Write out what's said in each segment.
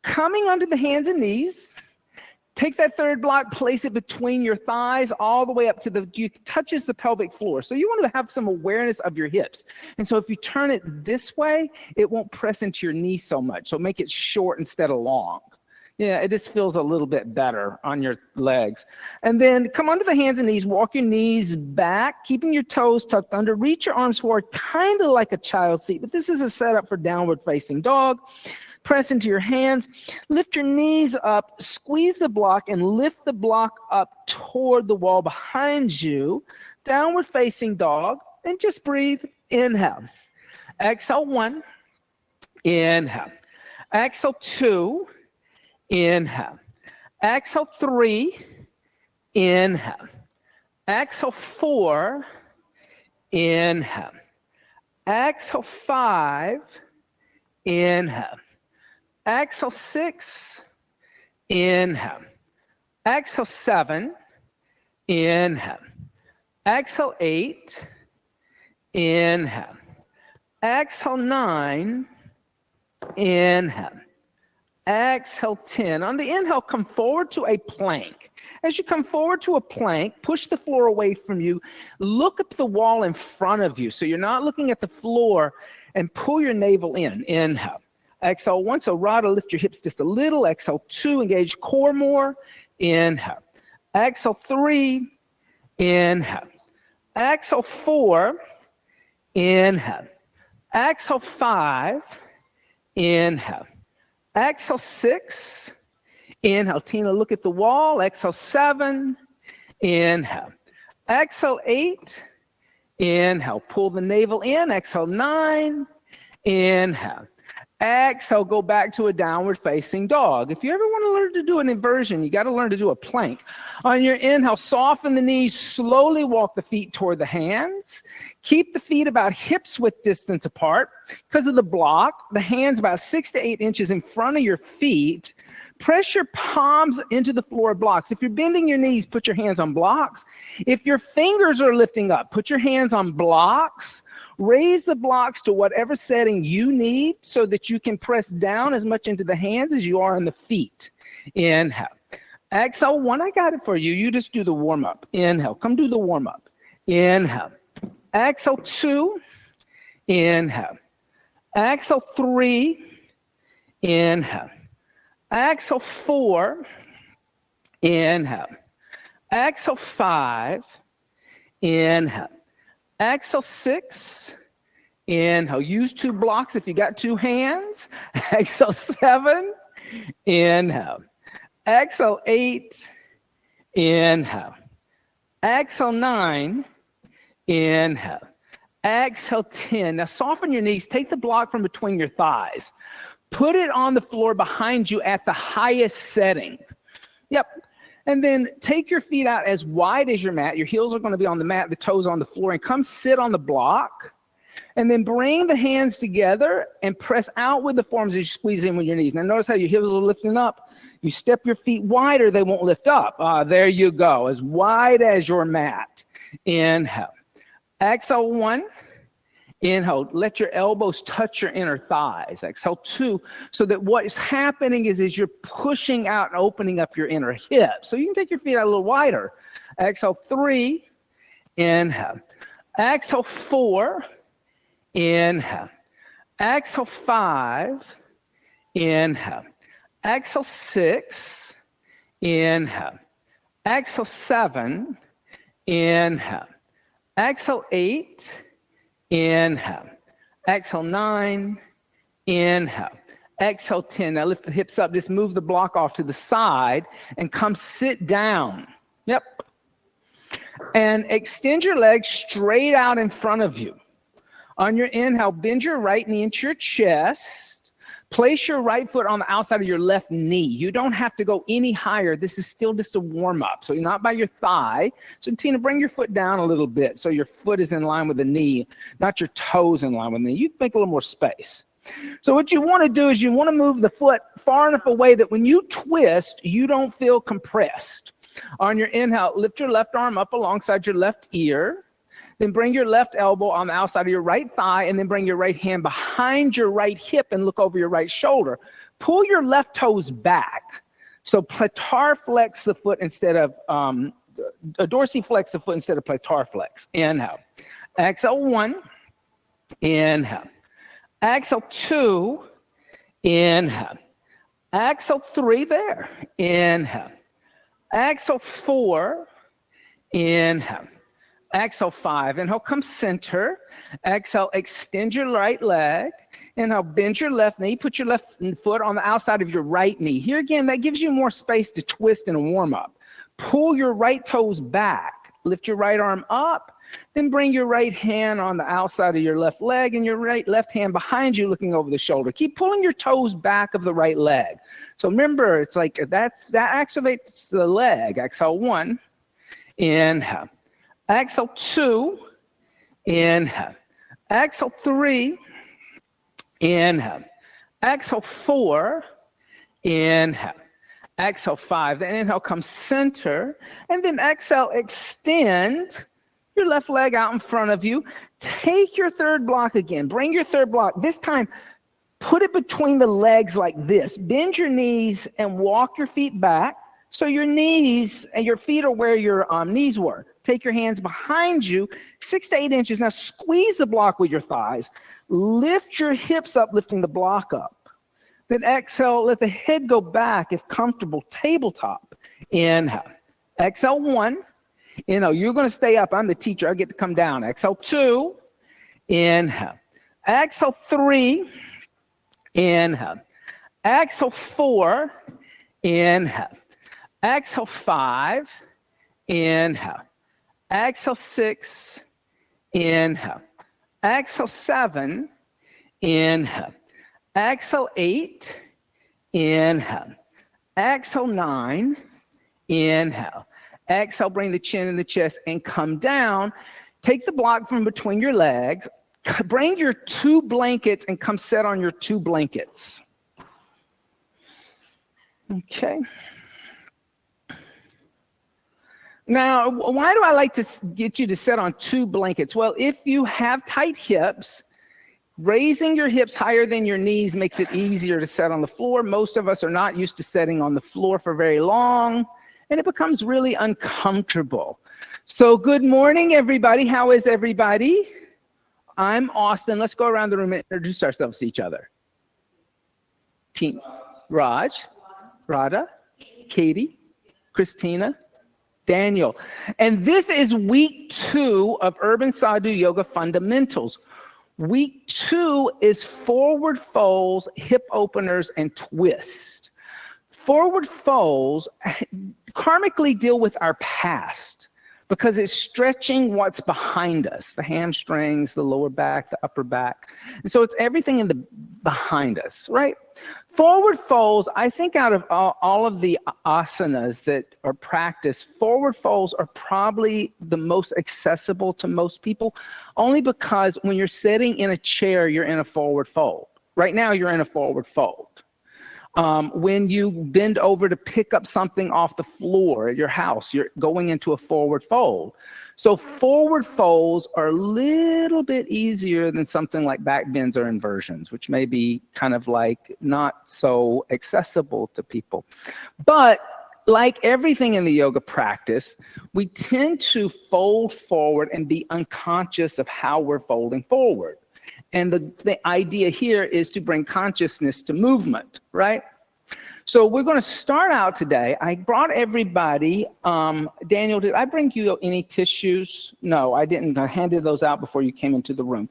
Coming onto the hands and knees, take that third block, place it between your thighs all the way up to touches the pelvic floor. So you want to have some awareness of your hips. And so if you turn it this way, it won't press into your knee so much. So make it short instead of long. Yeah, it just feels a little bit better on your legs. And then come onto the hands and knees, walk your knees back, keeping your toes tucked under, reach your arms forward, kind of like a child's seat, but this is a setup for downward facing dog. Press into your hands, lift your knees up, squeeze the block, and lift the block up toward the wall behind you. Downward facing dog, and just breathe. Inhale. Exhale, 1. Inhale. Exhale, 2. Inhale. Exhale, 3. Inhale. Exhale, 4. Inhale. Exhale, 5. Inhale. Exhale, 6. Inhale. Exhale, 7. Inhale. Exhale, 8. Inhale. Exhale, 9. Inhale. Exhale, 10. On the inhale, come forward to a plank. As you come forward to a plank, push the floor away from you. Look up the wall in front of you. So you're not looking at the floor, and pull your navel in. Inhale. Exhale, 1. So Radha, lift your hips just a little. Exhale, 2. Engage core more. Inhale. Exhale, 3. Inhale. Exhale, 4. Inhale. Exhale, 5. Inhale. Exhale, 6. Inhale. Tina, look at the wall. Exhale, 7. Inhale. Exhale, 8. Inhale. Pull the navel in. Exhale, 9. Inhale. Exhale, go back to a downward facing dog. If you ever want to learn to do an inversion, you got to learn to do a plank. On your inhale, soften the knees, slowly walk the feet toward the hands. Keep the feet about hips width distance apart. Because of the block, the hands about 6 to 8 inches in front of your feet. Press your palms into the floor blocks. If you're bending your knees, put your hands on blocks. If your fingers are lifting up, put your hands on blocks. Raise the blocks to whatever setting you need so that you can press down as much into the hands as you are in the feet. Inhale. Exhale, 1. I got it for you. You just do the warm-up. Inhale. Come do the warm-up. Inhale. Exhale, 2. Inhale. Exhale, 3. Inhale. Exhale, 4. Inhale. Exhale, 5. Inhale. Exhale, 6. Inhale. Use 2 blocks if you got 2 hands. Exhale, 7. Inhale. Exhale, 8. Inhale. Exhale, 9. Inhale. Exhale, 10. Now soften your knees. Take the block from between your thighs. Put it on the floor behind you at the highest setting. Yep. And then take your feet out as wide as your mat. Your heels are going to be on the mat, the toes on the floor, and come sit on the block. And then bring the hands together and press out with the forearms as you squeeze in with your knees. Now notice how your heels are lifting up. You step your feet wider, they won't lift up. There you go, as wide as your mat. Inhale. Exhale, 1. Inhale, let your elbows touch your inner thighs. Exhale, 2, so that what is happening is you're pushing out and opening up your inner hips. So you can take your feet out a little wider. Exhale, 3. Inhale. Exhale, 4. Inhale. Exhale, 5. Inhale. Exhale, 6. Inhale. Exhale, 7. Inhale. Exhale, 8. Inhale. Exhale, 9. Inhale. Exhale, 10. Now lift the hips up. Just move the block off to the side and come sit down. Yep. And extend your legs straight out in front of you. On your inhale, bend your right knee into your chest. Place your right foot on the outside of your left knee. You don't have to go any higher. This is still just a warm-up. So you're not by your thigh. So Tina, bring your foot down a little bit so your foot is in line with the knee, not your toes in line with the knee. You make a little more space. So what you want to do is you want to move the foot far enough away that when you twist, you don't feel compressed. On your inhale, lift your left arm up alongside your left ear. Then bring your left elbow on the outside of your right thigh, and then bring your right hand behind your right hip and look over your right shoulder. Pull your left toes back. So plantar flex the foot instead of, dorsiflex the foot instead of plantar flex. Inhale. Exhale, 1. Inhale. Exhale, 2. Inhale. Exhale, 3 there. Inhale. Exhale, 4. Inhale. Exhale, 5. Inhale, come center. Exhale, extend your right leg. Inhale, bend your left knee. Put your left foot on the outside of your right knee. Here again, that gives you more space to twist and warm up. Pull your right toes back. Lift your right arm up. Then bring your right hand on the outside of your left leg and your left hand behind you looking over the shoulder. Keep pulling your toes back of the right leg. So remember, it's like that activates the leg. Exhale, 1. Inhale. Exhale, 2. Inhale. Exhale, 3. Inhale. Exhale, 4. Inhale. Exhale, 5. Then inhale, come center. And then exhale, extend your left leg out in front of you. Take your third block again. Bring your third block. This time, put it between the legs like this. Bend your knees and walk your feet back so your knees and your feet are where your knees were. Take your hands behind you, 6 to 8 inches. Now squeeze the block with your thighs. Lift your hips up, lifting the block up. Then exhale, let the head go back if comfortable, tabletop. Inhale. Exhale, 1. You're going to stay up. I'm the teacher. I get to come down. Exhale, 2. Inhale. Exhale, 3. Inhale. Exhale, 4. Inhale. Exhale, 5. Inhale. Exhale, 6. Inhale. Exhale, 7. Inhale. Exhale, 8. Inhale. Exhale, 9. Inhale. Exhale, bring the chin and the chest and come down. Take the block from between your legs. Bring your 2 blankets and come sit on your 2 blankets. Okay. Now, why do I like to get you to sit on 2 blankets? Well, if you have tight hips, raising your hips higher than your knees makes it easier to sit on the floor. Most of us are not used to sitting on the floor for very long, and it becomes really uncomfortable. So good morning, everybody. How is everybody? I'm Austin. Let's go around the room and introduce ourselves to each other. Team Raj, Radha, Katie, Christina, Daniel. And this is week 2 of Urban Sadhu Yoga Fundamentals. Week 2 is forward folds, hip openers, and twists. Forward folds karmically deal with our past because it's stretching what's behind us, the hamstrings, the lower back, the upper back. And so it's everything in the behind us, right? Forward folds, I think out of all of the asanas that are practiced, forward folds are probably the most accessible to most people, only because when you're sitting in a chair, you're in a forward fold. Right now, you're in a forward fold. When you bend over to pick up something off the floor at your house, you're going into a forward fold. So forward folds are a little bit easier than something like back bends or inversions, which may be kind of like not so accessible to people. But like everything in the yoga practice, we tend to fold forward and be unconscious of how we're folding forward. And the idea here is to bring consciousness to movement, right? So we're going to start out today. I brought everybody, Daniel, did I bring you any tissues? No, I didn't. I handed those out before you came into the room.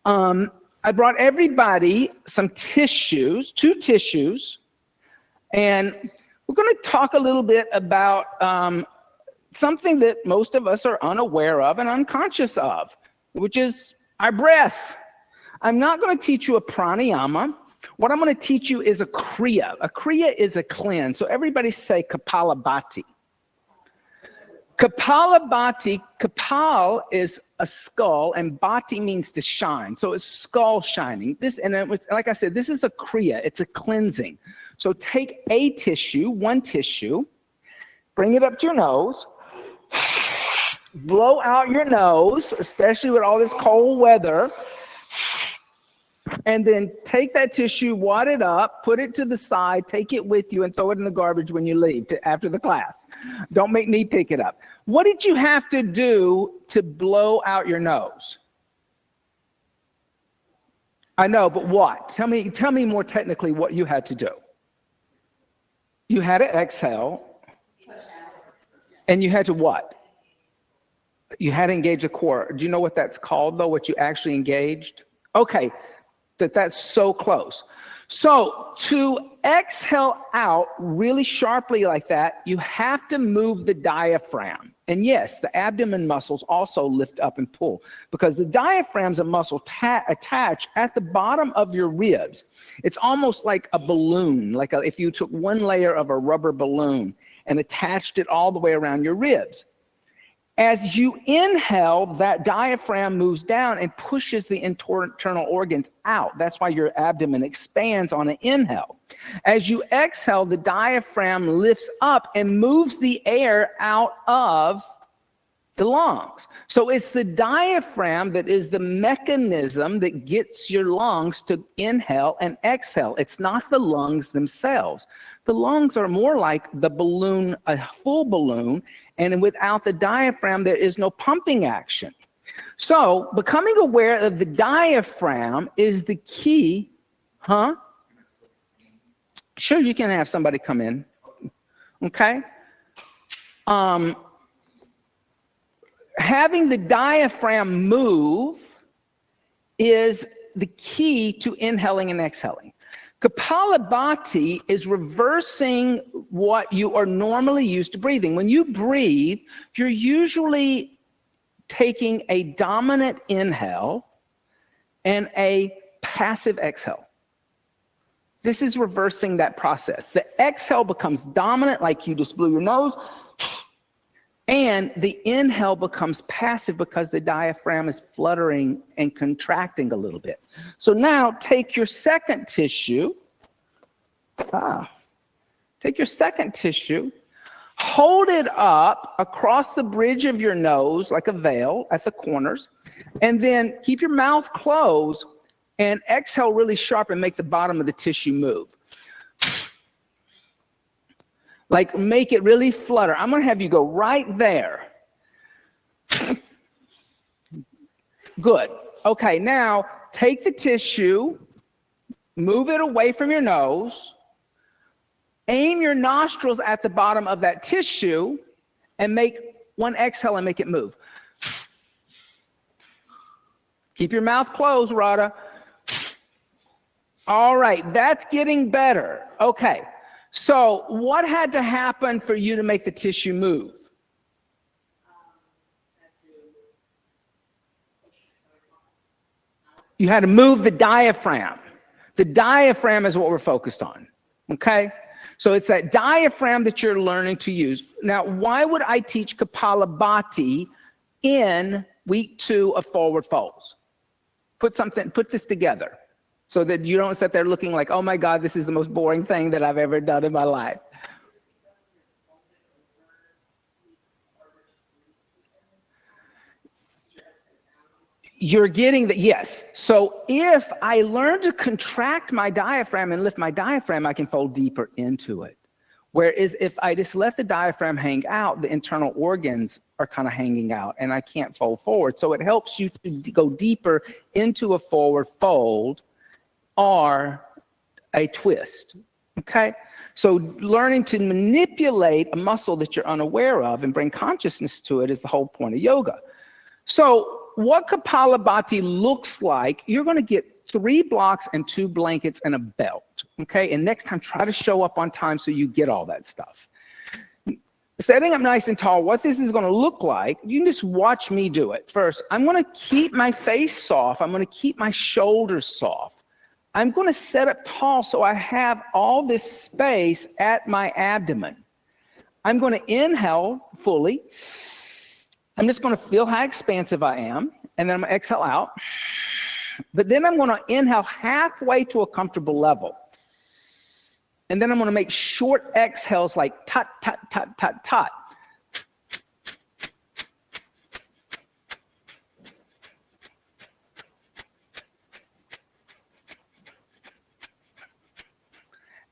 I brought everybody some tissues, 2 tissues, and we're going to talk a little bit about something that most of us are unaware of and unconscious of, which is our breath. I'm not going to teach you a pranayama. What I'm going to teach you is a kriya. A kriya is a cleanse. So everybody say Kapalabhati. Kapalabhati, Kapal is a skull and Bhati means to shine. So it's skull shining. And it was, like I said, this is a kriya. It's a cleansing. So take a tissue, 1 tissue, bring it up to your nose, blow out your nose, especially with all this cold weather. And then take that tissue, wad it up, put it to the side, take it with you, and throw it in the garbage when you leave after the class. Don't make me pick it up. What did you have to do to blow out your nose? I know, but what? Tell me more technically what you had to do. You had to exhale. And you had to what? You had to engage a core. Do you know what that's called, though, what you actually engaged? Okay, that's so close. So to exhale out really sharply like that, you have to move the diaphragm. And yes, the abdomen muscles also lift up and pull, because the diaphragm's a muscle attached at the bottom of your ribs. It's almost like a balloon, if you took one layer of a rubber balloon and attached it all the way around your ribs. As you inhale, that diaphragm moves down and pushes the internal organs out. That's why your abdomen expands on an inhale. As you exhale, the diaphragm lifts up and moves the air out of the lungs. So it's the diaphragm that is the mechanism that gets your lungs to inhale and exhale. It's not the lungs themselves. The lungs are more like the balloon, a full balloon, and without the diaphragm, there is no pumping action. So becoming aware of the diaphragm is the key. Sure, you can have somebody come in. Okay. Having the diaphragm move is the key to inhaling and exhaling. Kapalabhati is reversing what you are normally used to breathing. When you breathe, you're usually taking a dominant inhale and a passive exhale. This is reversing that process. The exhale becomes dominant, like you just blew your nose, and the inhale becomes passive because the diaphragm is fluttering and contracting a little bit. So now take your second tissue. Take your second tissue, hold it up across the bridge of your nose like a veil at the corners, and then keep your mouth closed and exhale really sharp and make the bottom of the tissue move. Like make it really flutter. I'm going to have you go right there. Good. Okay, now take the tissue, move it away from your nose, aim your nostrils at the bottom of that tissue, and make one exhale and make it move. Keep your mouth closed, Radha. All right, that's getting better. Okay. So what had to happen for you to make the tissue move? You had to move the diaphragm. The diaphragm is what we're focused on, okay? So it's that diaphragm that you're learning to use. Now, why would I teach Kapalabhati in week 2 of forward folds? Put this together. So that you don't sit there looking like, oh my God, this is the most boring thing that I've ever done in my life. You're getting that, yes. So if I learn to contract my diaphragm and lift my diaphragm, I can fold deeper into it. Whereas if I just let the diaphragm hang out, the internal organs are kind of hanging out and I can't fold forward. So it helps you to go deeper into a forward fold or a twist, okay? So learning to manipulate a muscle that you're unaware of and bring consciousness to it is the whole point of yoga. So what Kapalabhati looks like, you're gonna get 3 blocks and 2 blankets and a belt, okay? And next time, try to show up on time so you get all that stuff. Setting up nice and tall, what this is gonna look like, you can just watch me do it. First, I'm gonna keep my face soft. I'm gonna keep my shoulders soft. I'm going to set up tall so I have all this space at my abdomen. I'm going to inhale fully. I'm just going to feel how expansive I am, and then I'm going to exhale out. But then I'm going to inhale halfway to a comfortable level. And then I'm going to make short exhales like tut, tut, tut, tut, tut.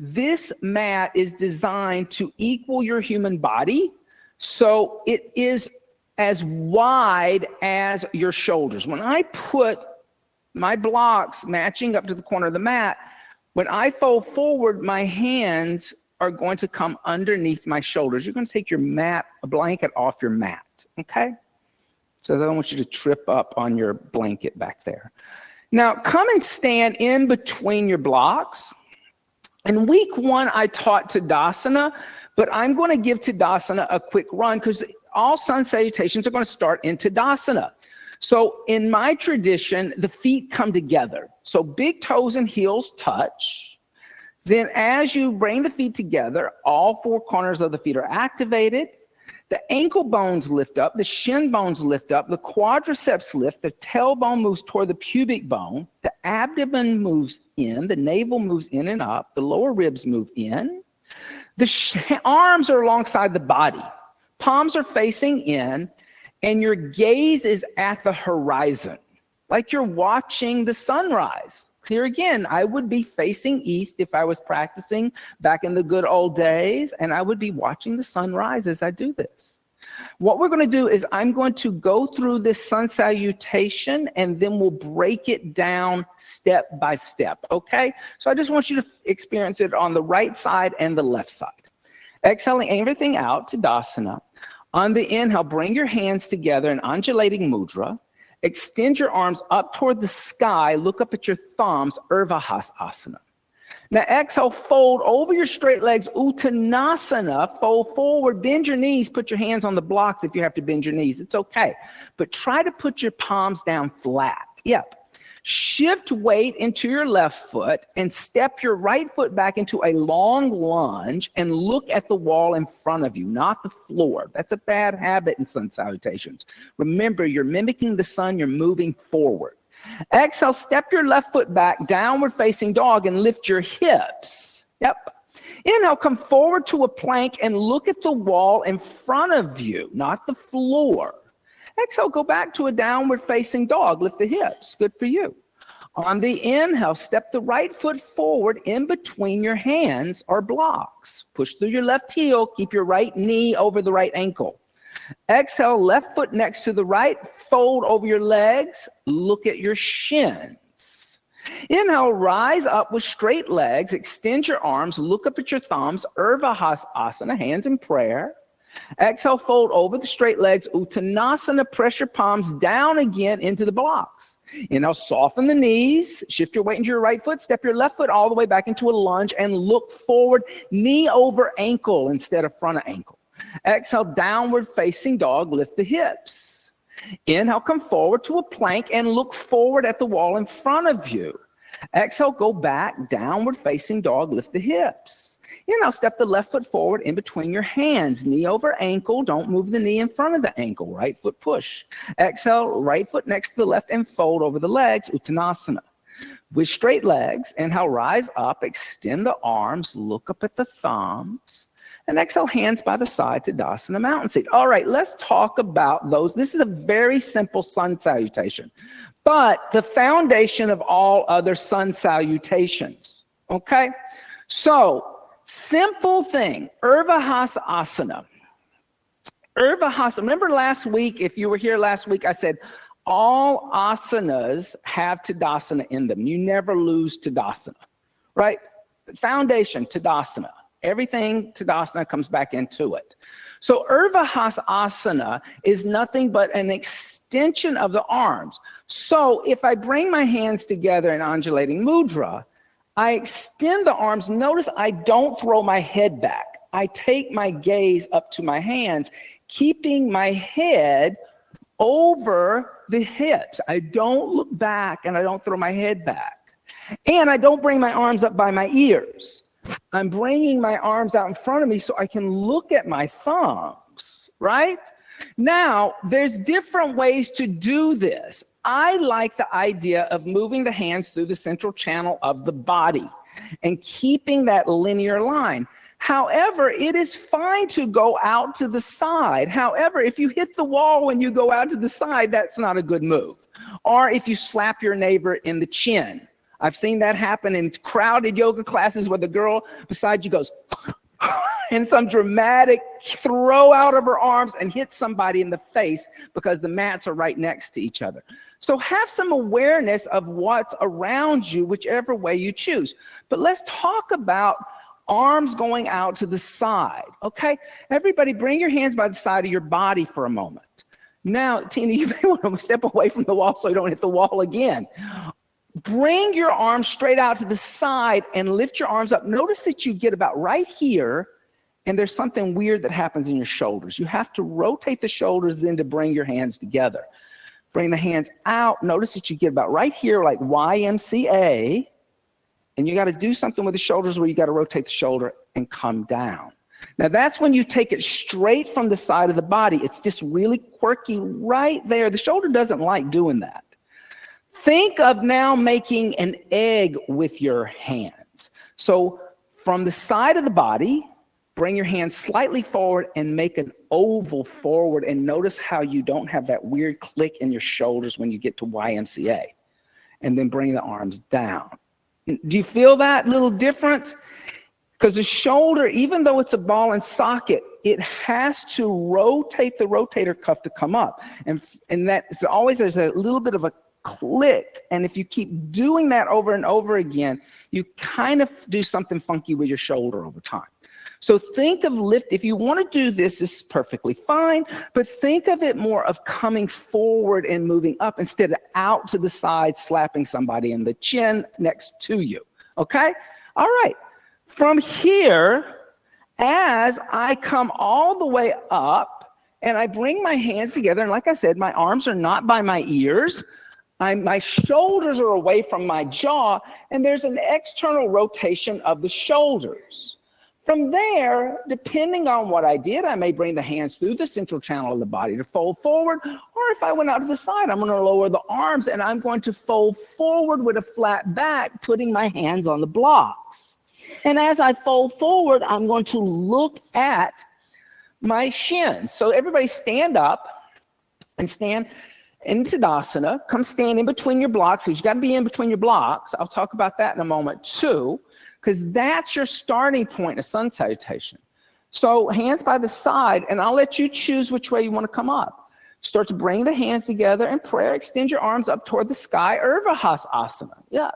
this mat is designed to equal your human body. So it is as wide as your shoulders. When I put my blocks matching up to the corner of the mat, when I fold forward, my hands are going to come underneath my shoulders. You're going to take your a blanket off your mat, okay? So I don't want you to trip up on your blanket back there. Now, come and stand in between your blocks. In week 1, I taught Tadasana, but I'm going to give Tadasana a quick run because all sun salutations are going to start in Tadasana. So in my tradition, the feet come together. So big toes and heels touch. Then as you bring the feet together, all 4 corners of the feet are activated. The ankle bones lift up, the shin bones lift up, the quadriceps lift, the tailbone moves toward the pubic bone, the abdomen moves in, the navel moves in and up, the lower ribs move in. The arms are alongside the body. Palms are facing in, and your gaze is at the horizon, like you're watching the sunrise. Here again, I would be facing east if I was practicing back in the good old days, and I would be watching the sunrise as I do this. What we're going to do is I'm going to go through this sun salutation, and then we'll break it down step by step, okay? So I just want you to experience it on the right side and the left side. Exhaling everything out, Tadasana. On the inhale, bring your hands together in undulating mudra. Extend your arms up toward the sky. Look up at your thumbs, Asana. Now exhale, fold over your straight legs, Uttanasana. Fold forward, bend your knees, put your hands on the blocks if you have to bend your knees. It's okay. But try to put your palms down flat. Yep. Shift weight into your left foot and step your right foot back into a long lunge and look at the wall in front of you, not the floor. That's a bad habit in sun salutations. Remember, you're mimicking the sun, you're moving forward. Exhale, step your left foot back, downward facing dog, and lift your hips. Yep. Inhale, come forward to a plank and look at the wall in front of you, not the floor. Exhale, go back to a downward facing dog. Lift the hips. Good for you. On the inhale, step the right foot forward in between your hands or blocks. Push through your left heel. Keep your right knee over the right ankle. Exhale, left foot next to the right. Fold over your legs. Look at your shins. Inhale, rise up with straight legs. Extend your arms. Look up at your thumbs. Asana, hands in prayer. Exhale, fold over the straight legs, Uttanasana, press your palms down again into the blocks. Inhale, soften the knees, shift your weight into your right foot, step your left foot all the way back into a lunge and look forward, knee over ankle instead of front of ankle. Exhale, downward facing dog, lift the hips. Inhale, come forward to a plank and look forward at the wall in front of you. Exhale, go back, downward facing dog, lift the hips. Inhale, step the left foot forward in between your hands, knee over ankle. Don't move the knee in front of the ankle. Right foot push. Exhale, right foot next to the left and fold over the legs, Uttanasana. With straight legs, inhale, rise up, extend the arms, look up at the thumbs, and exhale, hands by the side, Tadasana, mountain seat. All right, let's talk about those. This is a very simple sun salutation, but the foundation of all other sun salutations, okay? So, simple thing, asana. Remember last week, if you were here last week, I said all asanas have Tadasana in them. You never lose Tadasana, right? Foundation, Tadasana. Everything Tadasana comes back into it. So asana is nothing but an extension of the arms. So if I bring my hands together in undulating mudra, I extend the arms. Notice I don't throw my head back. I take my gaze up to my hands, keeping my head over the hips. I don't look back and I don't throw my head back. And I don't bring my arms up by my ears. I'm bringing my arms out in front of me so I can look at my thumbs, right? Now, there's different ways to do this. I like the idea of moving the hands through the central channel of the body and keeping that linear line. However, it is fine to go out to the side. However, if you hit the wall when you go out to the side, that's not a good move. Or if you slap your neighbor in the chin. I've seen that happen in crowded yoga classes where the girl beside you goes in some dramatic throw out of her arms and hits somebody in the face because the mats are right next to each other. So have some awareness of what's around you, whichever way you choose. But let's talk about arms going out to the side, okay? Everybody bring your hands by the side of your body for a moment. Now, Tina, you may want to step away from the wall so you don't hit the wall again. Bring your arms straight out to the side and lift your arms up. Notice that you get about right here, and there's something weird that happens in your shoulders. You have to rotate the shoulders then to bring your hands together. Bring the hands out. Notice that you get about right here, like YMCA, and you got to do something with the shoulders where you got to rotate the shoulder and come down. Now, that's when you take it straight from the side of the body. It's just really quirky right there. The shoulder doesn't like doing that. Think of now making an egg with your hands. So from the side of the body, bring your hands slightly forward and make an oval forward. And notice how you don't have that weird click in your shoulders when you get to YMCA. And then bring the arms down. Do you feel that little difference? Because the shoulder, even though it's a ball and socket, it has to rotate the rotator cuff to come up. And that's always, there's a little bit of a click. And if you keep doing that over and over again, you kind of do something funky with your shoulder over time. So think of lift. If you want to do this, this is perfectly fine. But think of it more of coming forward and moving up instead of out to the side, slapping somebody in the chin next to you. Okay? All right. From here, as I come all the way up and I bring my hands together, and like I said, my arms are not by my ears. My shoulders are away from my jaw, and there's an external rotation of the shoulders. From there, depending on what I did, I may bring the hands through the central channel of the body to fold forward, or if I went out to the side, I'm going to lower the arms, and I'm going to fold forward with a flat back, putting my hands on the blocks. And as I fold forward, I'm going to look at my shins. So everybody stand up and stand in Tadasana. Come stand in between your blocks. So you got to be in between your blocks. I'll talk about that in a moment too, because that's your starting point of sun salutation. So hands by the side, and I'll let you choose which way you want to come up. Start to bring the hands together in prayer. Extend your arms up toward the sky, Urban Asana. Yeah.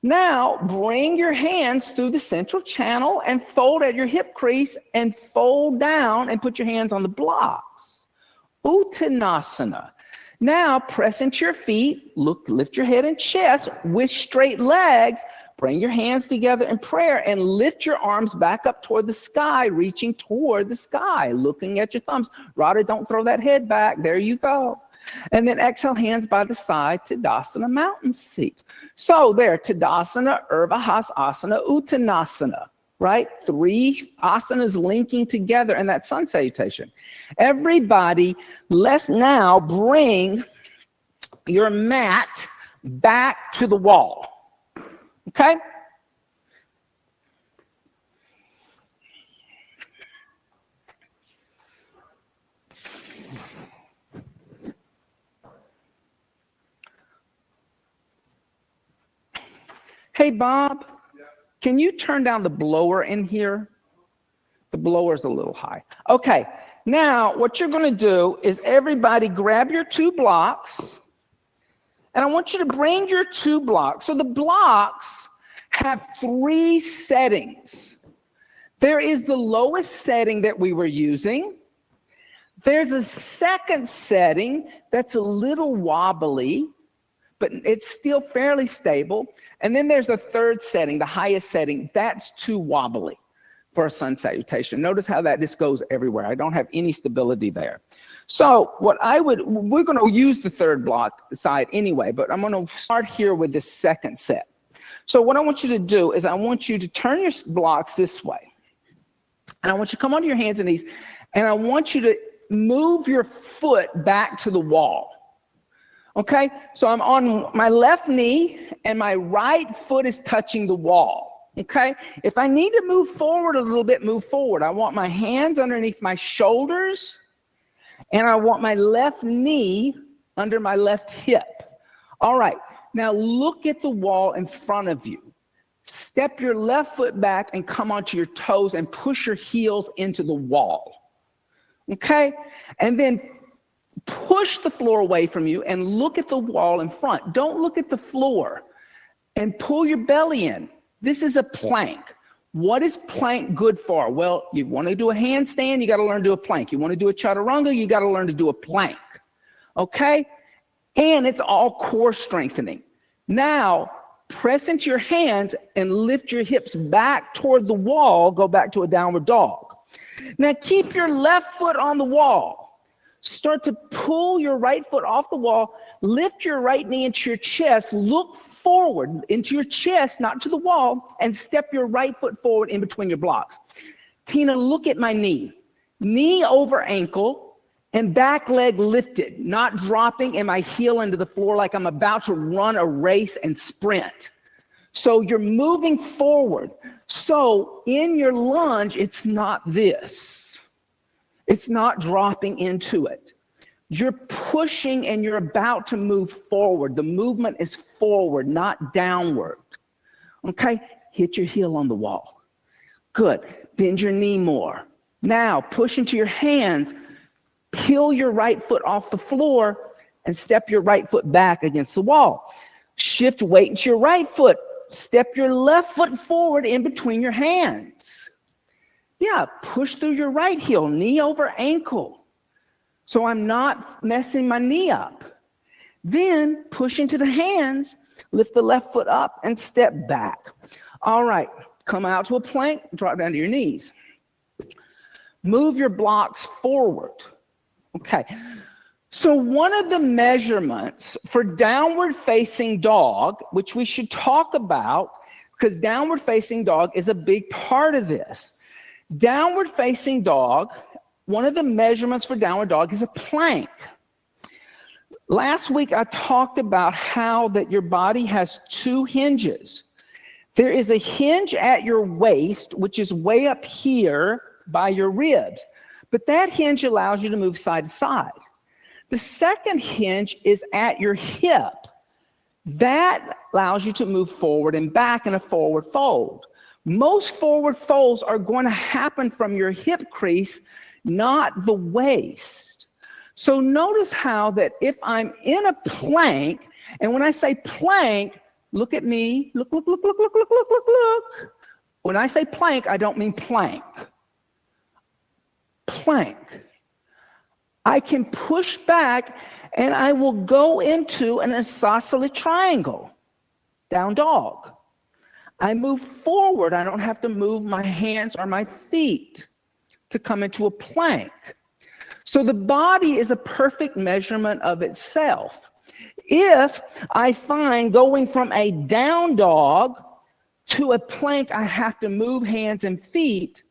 Now, bring your hands through the central channel and fold at your hip crease and fold down and put your hands on the blocks. Uttanasana. Now, press into your feet, lift your head and chest with straight legs. Bring your hands together in prayer and lift your arms back up toward the sky, reaching toward the sky, looking at your thumbs. Radha, don't throw that head back. There you go. And then exhale, hands by the side, Tadasana, mountain seat. So there, Tadasana, Asana, Uttanasana, right? 3 asanas linking together in that sun salutation. Everybody, let's now bring your mat back to the wall, okay? Hey, Bob, can you turn down the blower in here? The blower's a little high. Okay, now what you're going to do is everybody grab your 2 blocks, and I want you to bring your 2 blocks. So the blocks have 3 settings. There is the lowest setting that we were using. There's a second setting that's a little wobbly, but it's still fairly stable. And then there's a third setting, the highest setting, that's too wobbly for a sun salutation. Notice how that just goes everywhere. I don't have any stability there. So we're going to use the third block side anyway, but I'm going to start here with this second set. So what I want you to do is I want you to turn your blocks this way. And I want you to come onto your hands and knees, and I want you to move your foot back to the wall. Okay, so I'm on my left knee and my right foot is touching the wall. Okay, if I need to move forward a little bit, move forward. I want my hands underneath my shoulders and I want my left knee under my left hip. All right, Now look at the wall in front of you. Step your left foot back and come onto your toes and push your heels into the wall. Okay? And then push the floor away from you and look at the wall in front. Don't look at the floor. And pull your belly in. This is a plank. What is plank good for? Well, you want to do a handstand, you got to learn to do a plank. You want to do a chaturanga, you got to learn to do a plank. Okay? And it's all core strengthening. Now, press into your hands and lift your hips back toward the wall. Go back to a downward dog. Now, keep your left foot on the wall. Start to pull your right foot off the wall. Lift your right knee into your chest. Look forward into your chest, not to the wall, and step your right foot forward in between your blocks. Tina, look at my knee. Knee over ankle and back leg lifted, not dropping and my heel into the floor like I'm about to run a race and sprint. So you're moving forward. So in your lunge, it's not this. It's not dropping into it. You're pushing and you're about to move forward. The movement is forward, not downward. Okay? Hit your heel on the wall. Good. Bend your knee more. Now, push into your hands. Peel your right foot off the floor and step your right foot back against the wall. Shift weight into your right foot. Step your left foot forward in between your hands. Yeah, push through your right heel, knee over ankle. So I'm not messing my knee up. Then push into the hands, lift the left foot up and step back. All right, come out to a plank, drop down to your knees. Move your blocks forward. Okay, so one of the measurements for downward facing dog, which we should talk about, because downward facing dog is a big part of this. Downward facing dog, one of the measurements for downward dog is a plank. Last week, I talked about how that your body has two hinges. There is a hinge at your waist, which is way up here by your ribs, but that hinge allows you to move side to side. The second hinge is at your hip. That allows you to move forward and back in a forward fold. Most forward folds are going to happen from your hip crease, not the waist. So notice how that if I'm in a plank, and when I say plank, look at me, look. When I say plank, I don't mean plank. Plank. I can push back and I will go into an isosceles triangle, down dog. I move forward, I don't have to move my hands or my feet to come into a plank. So the body is a perfect measurement of itself. If I find going from a down dog to a plank, I have to move hands and feet,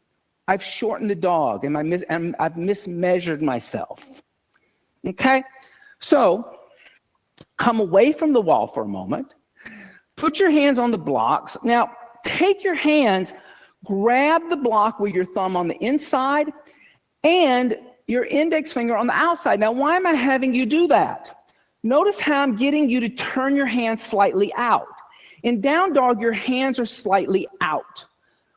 I've shortened the dog and I've mismeasured myself. Okay? So come away from the wall for a moment. Put your hands on the blocks. Now, take your hands, grab the block with your thumb on the inside and your index finger on the outside. Now, why am I having you do that? Notice how I'm getting you to turn your hands slightly out. In down dog, your hands are slightly out.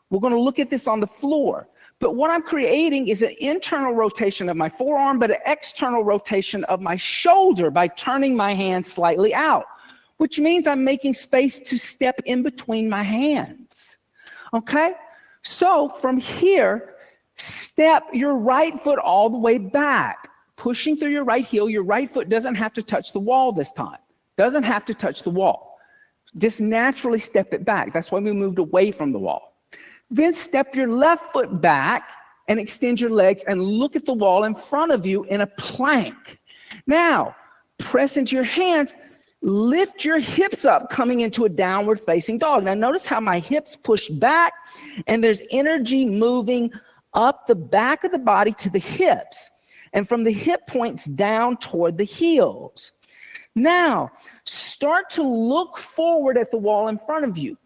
We're going to look at this on the floor. But what I'm creating is an internal rotation of my forearm, but an external rotation of my shoulder by turning my hands slightly out, which means I'm making space to step in between my hands. Okay? So from here, step your right foot all the way back, pushing through your right heel. Your right foot doesn't have to touch the wall this time. Doesn't have to touch the wall. Just naturally step it back. That's why we moved away from the wall. Then step your left foot back and extend your legs and look at the wall in front of you in a plank. Now, press into your hands, lift your hips up, coming into a downward facing dog. Now, notice how my hips push back and there's energy moving up the back of the body to the hips and from the hip points down toward the heels. Now, start to look forward at the wall in front of you.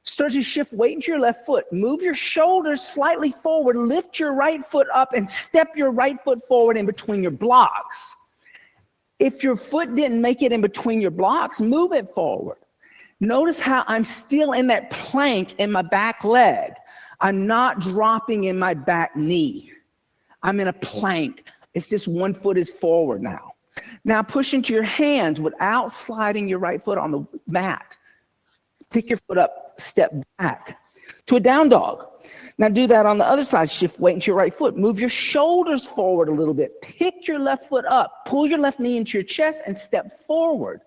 Start to shift weight into your left foot. Move your shoulders slightly forward. Lift your right foot up and step your right foot forward in between your blocks. If your foot didn't make it in between your blocks, move it forward. Notice how I'm still in that plank in my back leg. I'm not dropping in my back knee. I'm in a plank. It's just one foot is forward now. Now push into your hands without sliding your right foot on the mat. Pick your foot up, step back to a down dog. Now do that on the other side. Shift weight into your right foot. Move your shoulders forward a little bit. Pick your left foot up. Pull your left knee into your chest and step forward.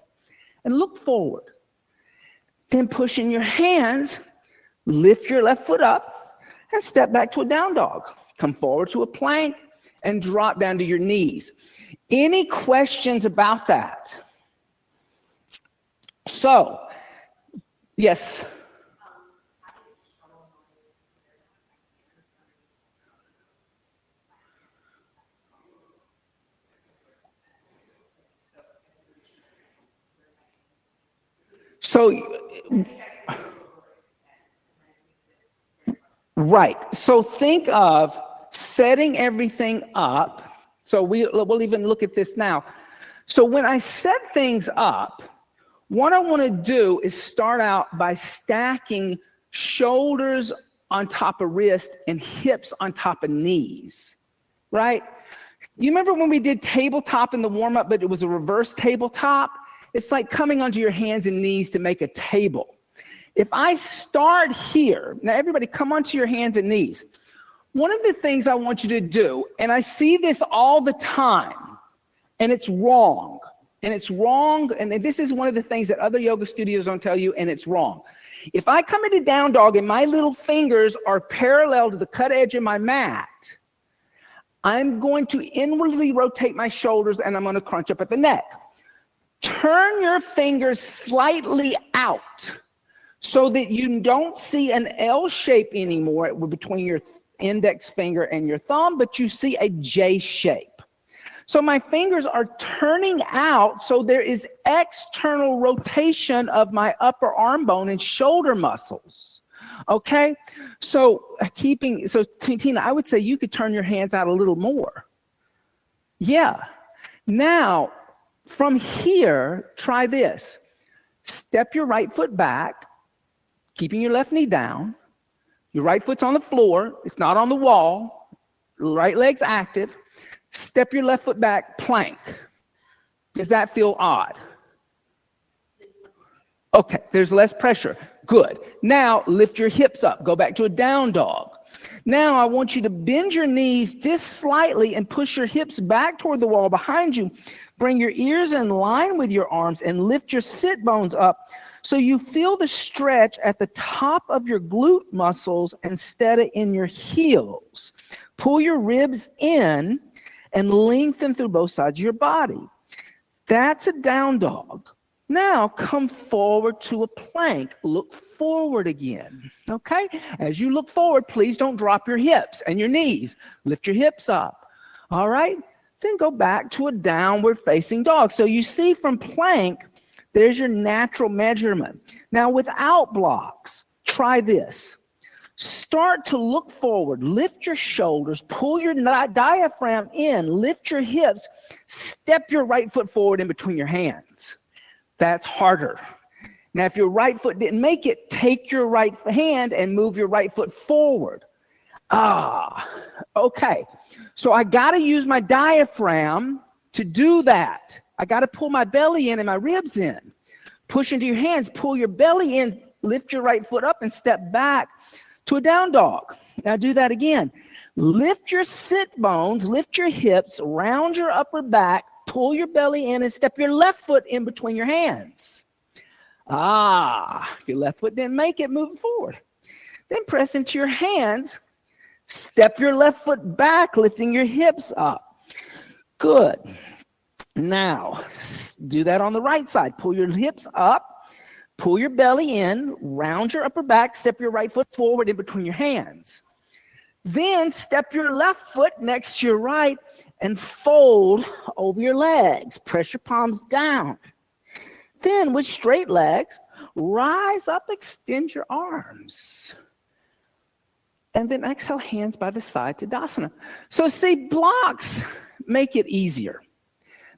And look forward. Then push in your hands. Lift your left foot up and step back to a down dog. Come forward to a plank and drop down to your knees. Any questions about that? So, yes. So, right. So think of setting everything up. So we'll even look at this now. So when I set things up, what I want to do is start out by stacking shoulders on top of wrist and hips on top of knees, right? You remember when we did tabletop in the warm-up, but it was a reverse tabletop? It's like coming onto your hands and knees to make a table. If I start here, now everybody come onto your hands and knees. One of the things I want you to do, and I see this all the time, and it's wrong, and this is one of the things that other yoga studios don't tell you, and it's wrong. If I come into down dog and my little fingers are parallel to the cut edge of my mat, I'm going to inwardly rotate my shoulders and I'm going to crunch up at the neck. Turn your fingers slightly out so that you don't see an L shape anymore between your index finger and your thumb, but you see a J shape. So my fingers are turning out, so there is external rotation of my upper arm bone and shoulder muscles. Okay? So Tina, I would say you could turn your hands out a little more. Yeah. Now, from here, try this. Step your right foot back, keeping your left knee down. Your right foot's on the floor. It's not on the wall. Right leg's active. Step your left foot back, plank. Does that feel odd? Okay, there's less pressure. Good. Now, lift your hips up. Go back to a down dog. Now, I want you to bend your knees just slightly and push your hips back toward the wall behind you. Bring your ears in line with your arms and lift your sit bones up so you feel the stretch at the top of your glute muscles instead of in your heels. Pull your ribs in and lengthen through both sides of your body. That's a down dog. Now come forward to a plank. Look forward again, okay? As you look forward, please don't drop your hips and your knees. Lift your hips up, all right? Then go back to a downward facing dog. So you see from plank, there's your natural measurement. Now without blocks, try this. Start to look forward, lift your shoulders, pull your diaphragm in, lift your hips, step your right foot forward in between your hands. That's harder. Now, if your right foot didn't make it, take your right hand and move your right foot forward. Okay. So I got to use my diaphragm to do that. I got to pull my belly in and my ribs in. Push into your hands, pull your belly in, lift your right foot up and step back to a down dog. Now do that again. Lift your sit bones, lift your hips, round your upper back, pull your belly in and step your left foot in between your hands. If your left foot didn't make it, move it forward. Then press into your hands, step your left foot back, lifting your hips up. Good. Now, do that on the right side. Pull your hips up, pull your belly in, round your upper back, step your right foot forward in between your hands. Then step your left foot next to your right and fold over your legs. Press your palms down. Then with straight legs, rise up, extend your arms. And then exhale, hands by the side to Tadasana. So see, blocks make it easier.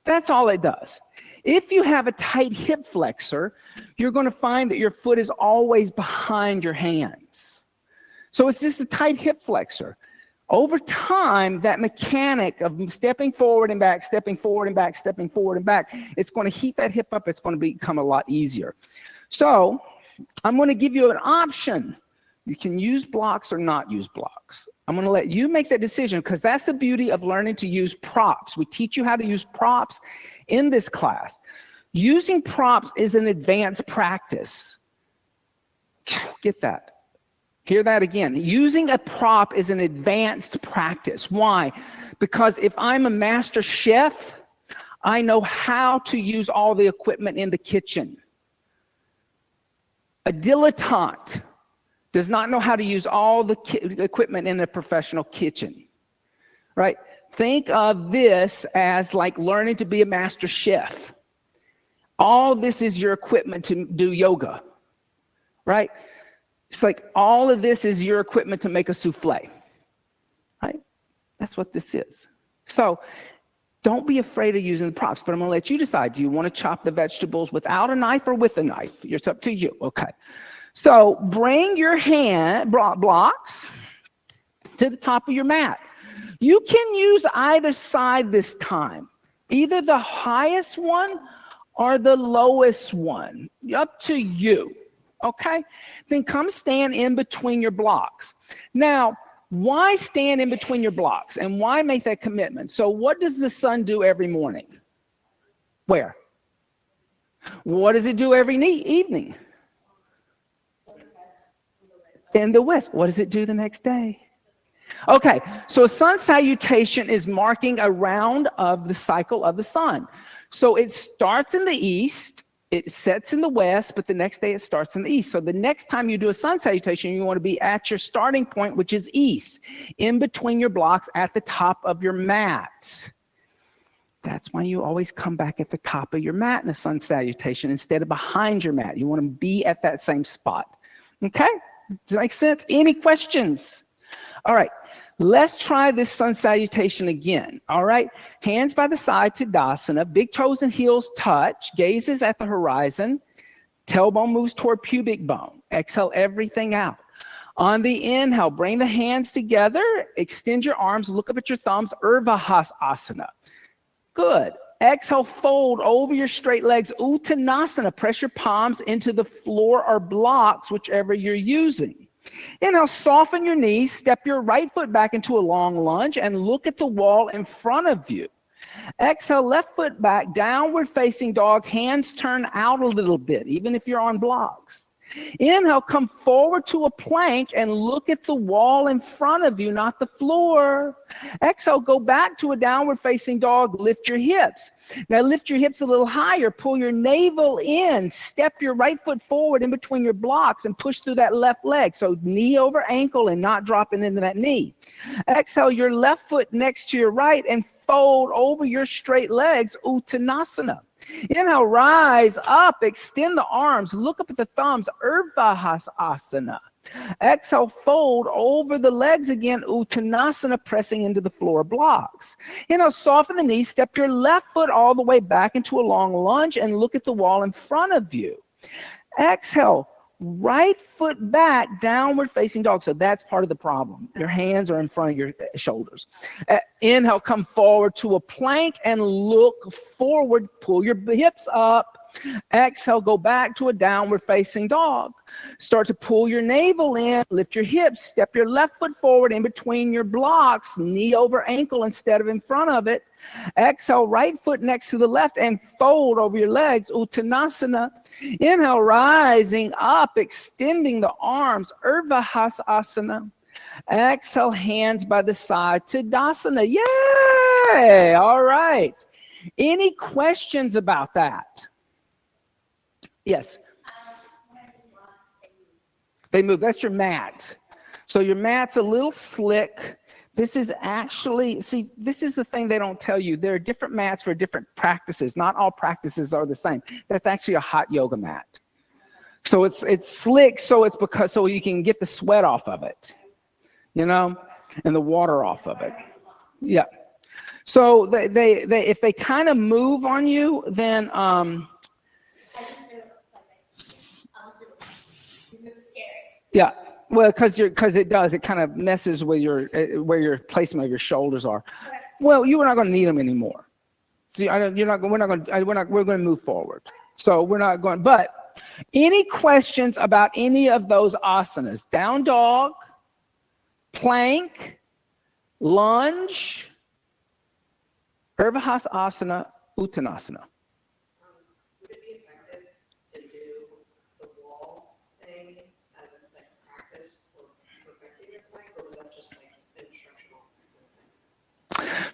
That's all it does. If you have a tight hip flexor, you're going to find that your foot is always behind your hands. So it's just a tight hip flexor. Over time, that mechanic of stepping forward and back, stepping forward and back, stepping forward and back, it's going to heat that hip up. It's going to become a lot easier. So I'm going to give you an option. You can use blocks or not use blocks. I'm going to let you make that decision because that's the beauty of learning to use props. We teach you how to use props in this class. Using props is an advanced practice. Get that. Hear that again. Using a prop is an advanced practice. Why? Because if I'm a master chef, I know how to use all the equipment in the kitchen. A dilettante does not know how to use all the equipment in a professional kitchen, right? Think of this as like learning to be a master chef. All this is your equipment to do yoga, right? It's like all of this is your equipment to make a souffle, right? That's what this is. So don't be afraid of using the props, but I'm going to let you decide. Do you want to chop the vegetables without a knife or with a knife? It's up to you. Okay. So bring your hand blocks to the top of your mat. You can use either side this time, either the highest one or the lowest one. Up to you. Okay? Then come stand in between your blocks. Now, why stand in between your blocks and why make that commitment? So what does the sun do every morning? Where? What does it do every evening? In the west. What does it do the next day? Okay, so a sun salutation is marking a round of the cycle of the sun. So it starts in the east, it sets in the west, but the next day it starts in the east. So the next time you do a sun salutation, you want to be at your starting point, which is east, in between your blocks at the top of your mat. That's why you always come back at the top of your mat in a sun salutation instead of behind your mat. You want to be at that same spot. Okay? Does that make sense? Any questions? All right. Let's try this sun salutation again. All right. Hands by the side to Dasana. Big toes and heels touch. Gazes at the horizon. Tailbone moves toward pubic bone. Exhale everything out. On the inhale, bring the hands together. Extend your arms. Look up at your thumbs. Asana. Good. Exhale, fold over your straight legs. Uttanasana. Press your palms into the floor or blocks, whichever you're using. Inhale, soften your knees. Step your right foot back into a long lunge and look at the wall in front of you. Exhale, left foot back, downward facing dog. Hands turn out a little bit, even if you're on blocks. Inhale, come forward to a plank and look at the wall in front of you, not the floor. Exhale, go back to a downward facing dog. Lift your hips. Now lift your hips a little higher. Pull your navel in. Step your right foot forward in between your blocks and push through that left leg. So knee over ankle and not dropping into that knee. Exhale, your left foot next to your right and fold over your straight legs. Uttanasana. Inhale, rise up, extend the arms, look up at the thumbs, asana. Exhale, fold over the legs again, Uttanasana, pressing into the floor blocks. Inhale, soften the knees, step your left foot all the way back into a long lunge and look at the wall in front of you. Exhale, right foot back, downward facing dog. So that's part of the problem. Your hands are in front of your shoulders. Inhale, come forward to a plank and look forward. Pull your hips up. Exhale, go back to a downward facing dog. Start to pull your navel in. Lift your hips. Step your left foot forward in between your blocks. Knee over ankle instead of in front of it. Exhale, right foot next to the left and fold over your legs. Uttanasana. Inhale, rising up, extending the arms. Asana. Exhale, hands by the side to Dasana. Yay! All right. Any questions about that? Yes. They move. That's your mat. So your mat's a little slick. This is actually, see, this is the thing they don't tell you. There are different mats for different practices. Not all practices are the same. That's actually a hot yoga mat. So it's slick, so you can get the sweat off of it, you know, and the water off of it. Yeah. So they if they kind of move on you, then yeah. Well, because it does. It kind of messes with your where your placement of your shoulders are. Well, you are not going to need them anymore. See, we're going to move forward. So we're not going. But any questions about any of those asanas? Down dog, plank, lunge, Urdhva asana, Uttanasana. Would it be effective to do the wall thing as like practice for perfecting your plank, or was that just like instructional?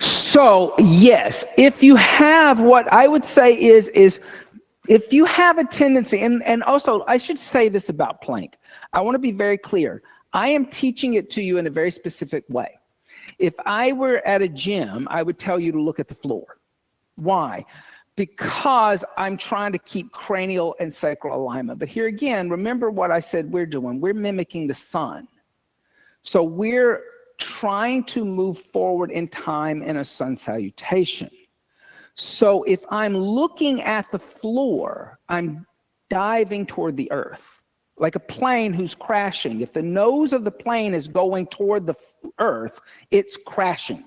So yes, if you have, what I would say is if you have a tendency, and also I should say this about plank. I want to be very clear. I am teaching it to you in a very specific way. If I were at a gym, I would tell you to look at the floor. Why? Because I'm trying to keep cranial and sacral alignment. But here again, remember what I said we're doing. We're mimicking the sun. So we're trying to move forward in time in a sun salutation. So if I'm looking at the floor, I'm diving toward the earth, like a plane who's crashing. If the nose of the plane is going toward the earth, it's crashing.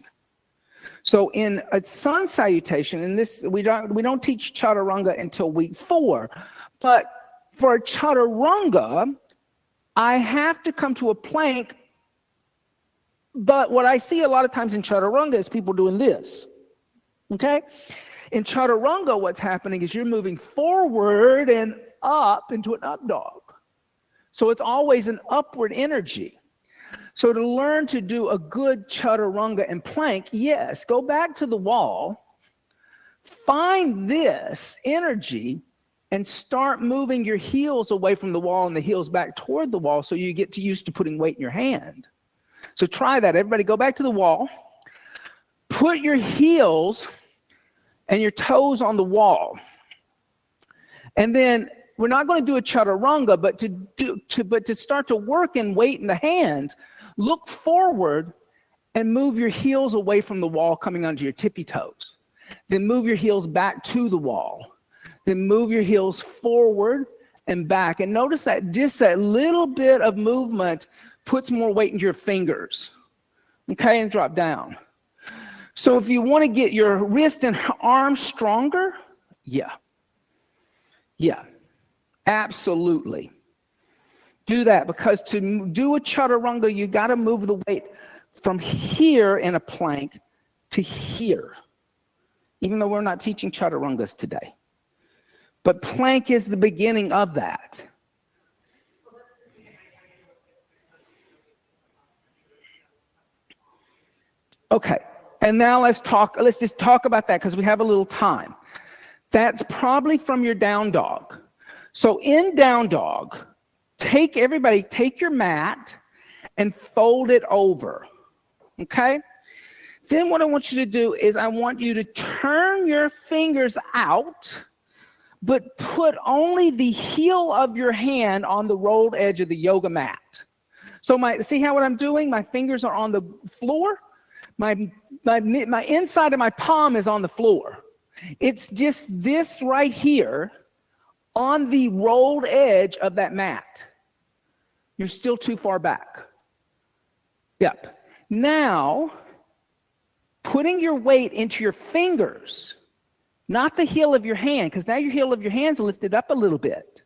So in a sun salutation, and this we don't teach chaturanga until week 4, but for a chaturanga, I have to come to a plank. But what I see a lot of times in chaturanga is people doing this. Okay? In chaturanga, what's happening is you're moving forward and up into an up dog. So it's always an upward energy. So to learn to do a good chaturanga and plank, yes, go back to the wall, find this energy, and start moving your heels away from the wall and the heels back toward the wall so you get used to putting weight in your hand. So try that. Everybody go back to the wall. Put your heels and your toes on the wall. And then we're not going to do a chaturanga, but to start to work in weight in the hands, look forward and move your heels away from the wall coming onto your tippy toes. Then move your heels back to the wall. Then move your heels forward and back. And notice that just that little bit of movement puts more weight into your fingers. Okay, and drop down. So if you want to get your wrist and arm stronger, yeah, absolutely. Do that, because to do a chaturanga, you got to move the weight from here in a plank to here, even though we're not teaching chaturangas today. But plank is the beginning of that. Okay, and now let's just talk about that because we have a little time. That's probably from your down dog. So in down dog, take your mat and fold it over, okay? Then what I want you to do is I want you to turn your fingers out, but put only the heel of your hand on the rolled edge of the yoga mat. So see how what I'm doing? My fingers are on the floor. My inside of my palm is on the floor. It's just this right here on the rolled edge of that mat. You're still too far back. Yep. Now, putting your weight into your fingers, not the heel of your hand, because now your heel of your hand's lifted up a little bit.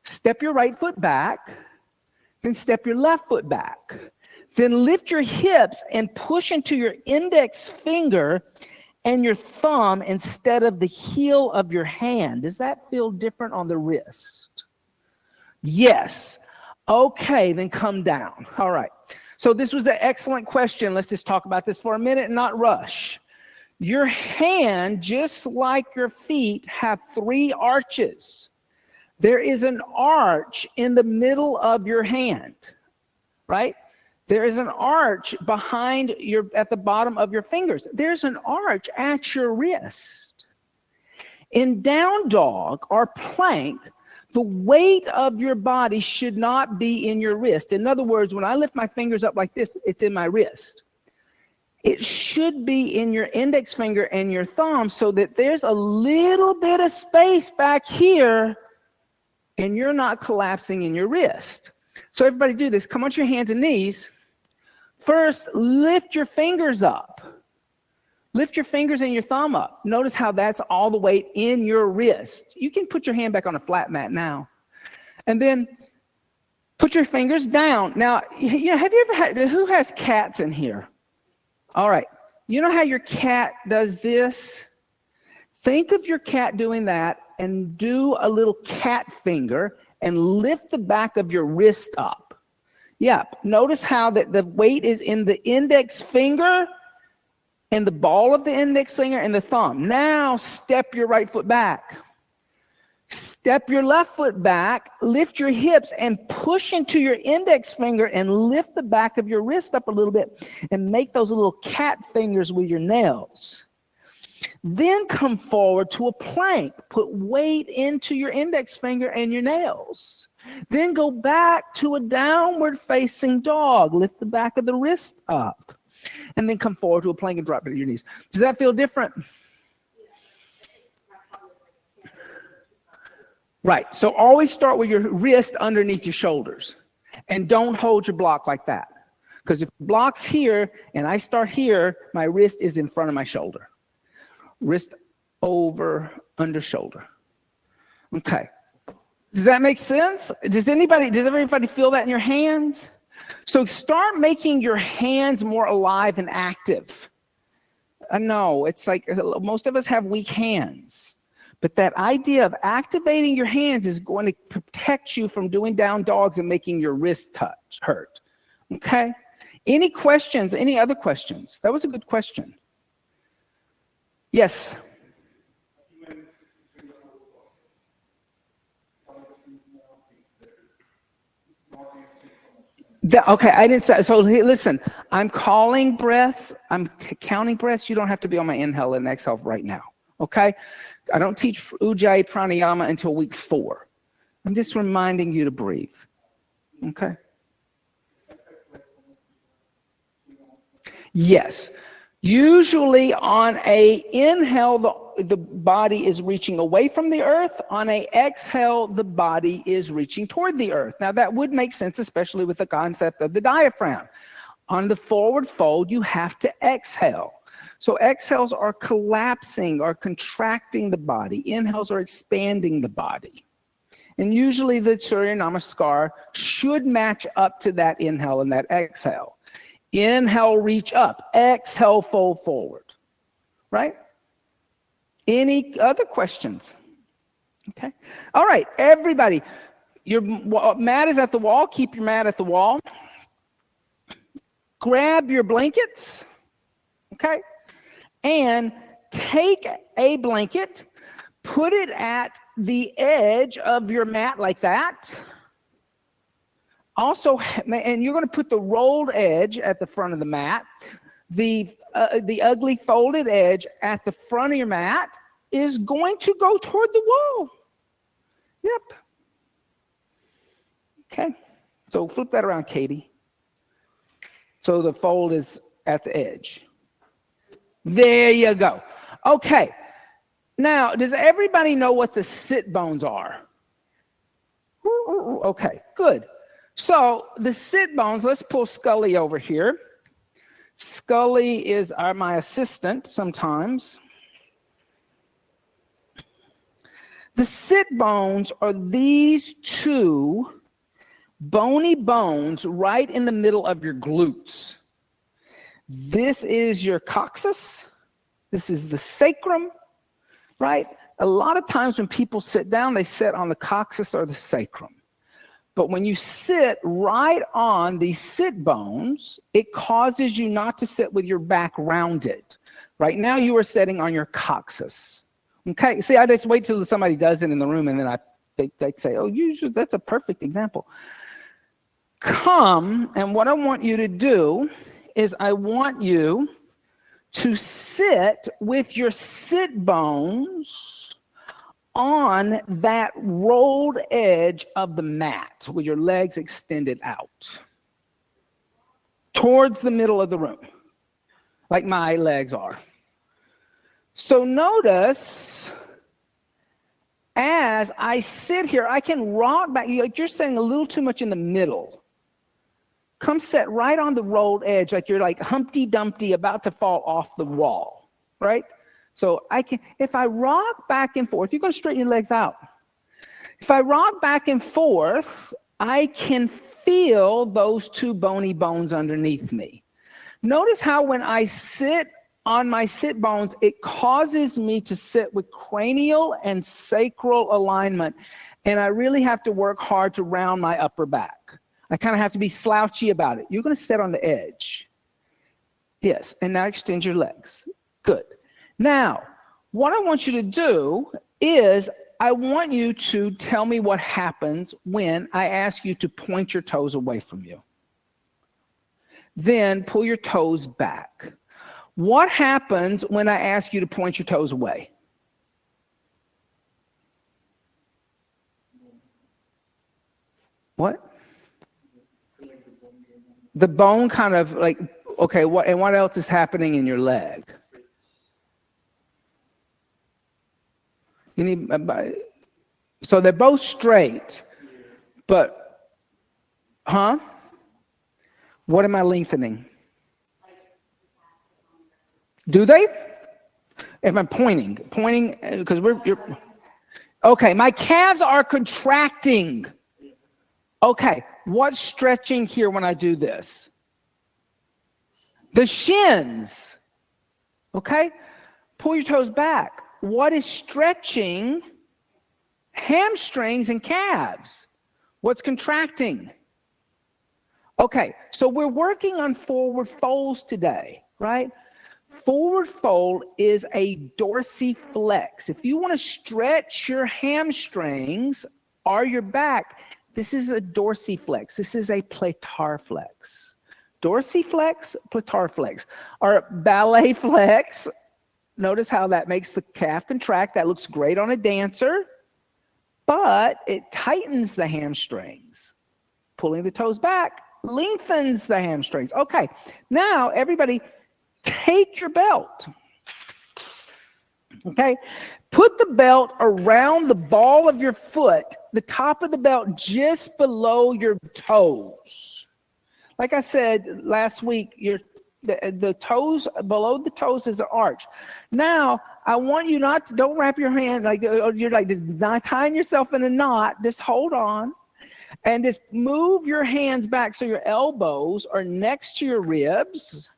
Step your right foot back, then step your left foot back. Then lift your hips and push into your index finger and your thumb instead of the heel of your hand. Does that feel different on the wrist? Yes. Okay, then come down. All right. So this was an excellent question. Let's just talk about this for a minute and not rush. Your hand, just like your feet, have 3 arches. There is an arch in the middle of your hand, right? There is an arch at the bottom of your fingers. There's an arch at your wrist. In down dog or plank, the weight of your body should not be in your wrist. In other words, when I lift my fingers up like this, it's in my wrist. it should be in your index finger and your thumb so that there's a little bit of space back here and you're not collapsing in your wrist. So everybody do this. Come onto your hands and knees. First, lift your fingers up. Lift your fingers and your thumb up. Notice how that's all the weight in your wrist. You can put your hand back on a flat mat now. And then put your fingers down. Now, have you ever had, who has cats in here? All right. You know how your cat does this? Think of your cat doing that and do a little cat finger and lift the back of your wrist up. Yep. Notice how that the weight is in the index finger and the ball of the index finger and the thumb. Now step your right foot back. Step your left foot back, lift your hips and push into your index finger and lift the back of your wrist up a little bit and make those little cat fingers with your nails. Then come forward to a plank. Put weight into your index finger and your nails. Then go back to a downward facing dog. Lift the back of the wrist up. And then come forward to a plank and drop it to your knees. Does that feel different? Right. So always start with your wrist underneath your shoulders. And don't hold your block like that. Because if the block's here and I start here, my wrist is in front of my shoulder. Wrist over, under shoulder. Okay. Does that make sense? Does everybody feel that in your hands? So start making your hands more alive and active. I know, it's like most of us have weak hands. But that idea of activating your hands is going to protect you from doing down dogs and making your wrist hurt. Okay? Any questions? Any other questions? That was a good question. Yes. Okay, I didn't say, so listen, I'm calling breaths, I'm counting breaths. You don't have to be on my inhale and exhale right now, okay? I don't teach Ujjayi Pranayama until week 4. I'm just reminding you to breathe, okay? Yes. Usually on a inhale, the body is reaching away from the earth. On a exhale, the body is reaching toward the earth. Now that would make sense, especially with the concept of the diaphragm. On the forward fold, you have to exhale. So exhales are collapsing or contracting the body. Inhales are expanding the body. And usually the Surya Namaskar should match up to that inhale and that exhale. Inhale, reach up. Exhale, fold forward. Right? Any other questions? Okay. All right, everybody. Your mat is at the wall. Keep your mat at the wall. Grab your blankets. Okay. And take a blanket. Put it at the edge of your mat like that. Also, and you're going to put the rolled edge at the front of the mat. The ugly folded edge at the front of your mat is going to go toward the wall. Yep. Okay. So flip that around, Katie. So the fold is at the edge. There you go. Okay. Now, does everybody know what the sit bones are? Okay, good. So the sit bones, let's pull Scully over here. Scully is my assistant sometimes. The sit bones are these two bony bones right in the middle of your glutes. This is your coccyx. This is the sacrum, right? A lot of times when people sit down, they sit on the coccyx or the sacrum. But when you sit right on these sit bones, it causes you not to sit with your back rounded. Right now you are sitting on your coccyx. Okay, see, I just wait till somebody does it in the room and then they say, oh, that's a perfect example. Come, and what I want you to do is I want you to sit with your sit bones on that rolled edge of the mat with your legs extended out towards the middle of the room. like my legs are. So notice, as I sit here, I can rock back. Like you're sitting a little too much in the middle. Come sit right on the rolled edge, like you're like Humpty Dumpty about to fall off the wall, right? So I can, if I rock back and forth, you're going to straighten your legs out. If I rock back and forth, I can feel those two bony bones underneath me. Notice how when I sit on my sit bones, it causes me to sit with cranial and sacral alignment. And I really have to work hard to round my upper back. I kind of have to be slouchy about it. You're going to sit on the edge. Yes, and now extend your legs. Good. Now, what I want you to do is I want you to tell me what happens when I ask you to point your toes away from you. Then pull your toes back. What happens when I ask you to point your toes away? What? The bone kind of like, okay, what else is happening in your leg? You need, so they're both straight, but, what am I lengthening? Do they? Am I pointing? Pointing, because okay, my calves are contracting. Okay, what's stretching here when I do this? The shins. Okay, pull your toes back. What is stretching? Hamstrings and calves. What's contracting? Okay, so we're working on forward folds today, right? Forward fold is a dorsiflex. If you want to stretch your hamstrings or your back, this is a dorsiflex. This is a plantar flex. Dorsiflex, plantar flex, or ballet flex. Notice how that makes the calf contract. That looks great on a dancer, but it tightens the hamstrings. Pulling the toes back lengthens the hamstrings. Okay, now everybody take your belt. Okay, put the belt around the ball of your foot, the top of the belt just below your toes. Like I said last week, the toes, below the toes is an arch. Now, I want you don't wrap your hand like you're like just not tying yourself in a knot. Just hold on and just move your hands back so your elbows are next to your ribs.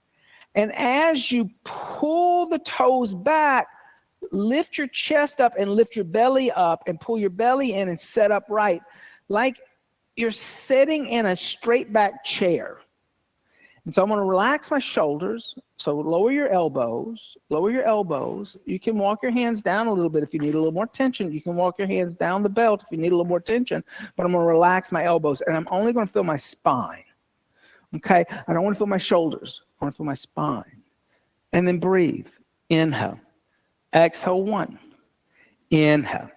And as you pull the toes back, lift your chest up and lift your belly up and pull your belly in and set up right, like you're sitting in a straight back chair. And so I'm going to relax my shoulders. So lower your elbows, lower your elbows. You can walk your hands down a little bit if you need a little more tension. You can walk your hands down the belt if you need a little more tension, but I'm going to relax my elbows and I'm only going to feel my spine. Okay. I don't want to feel my shoulders. I want to feel my spine. And then breathe. Inhale. Exhale 1. Inhale.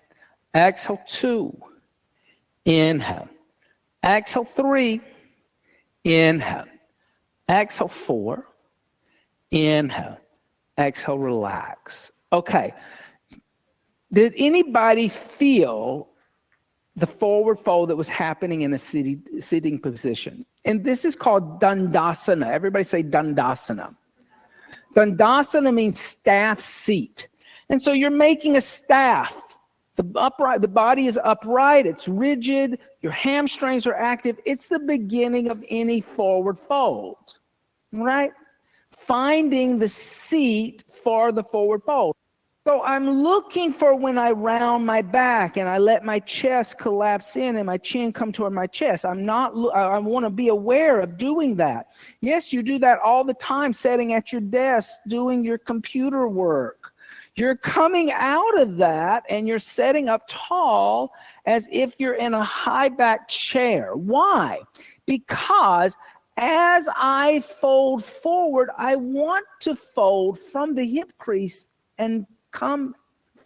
Exhale 2. Inhale. Exhale 3. Inhale. Exhale 4. Inhale. Exhale, relax. Okay. Did anybody feel the forward fold that was happening in a sitting position? And this is called Dandasana. Everybody say Dandasana. Dandasana means staff seat. And so you're making a staff. The body is upright, it's rigid, your hamstrings are active. It's the beginning of any forward fold, right? Finding the seat for the forward fold. So I'm looking for when I round my back and I let my chest collapse in and my chin come toward my chest. I want to be aware of doing that. Yes, you do that all the time, sitting at your desk, doing your computer work. You're coming out of that and you're setting up tall as if you're in a high back chair. Why? Because as I fold forward, I want to fold from the hip crease and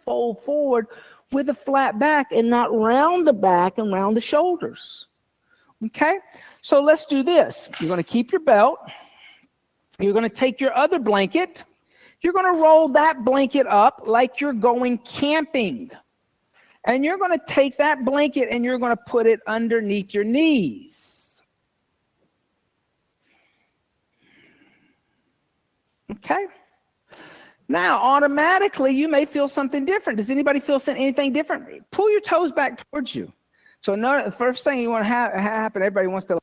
fold forward with a flat back and not round the back and round the shoulders. Okay? So let's do this. You're going to keep your belt. You're going to take your other blanket. You're going to roll that blanket up like you're going camping. And you're going to take that blanket and you're going to put it underneath your knees. Okay? Now, automatically, you may feel something different. Does anybody feel anything different? Pull your toes back towards you. So the first thing you want to happen, everybody wants to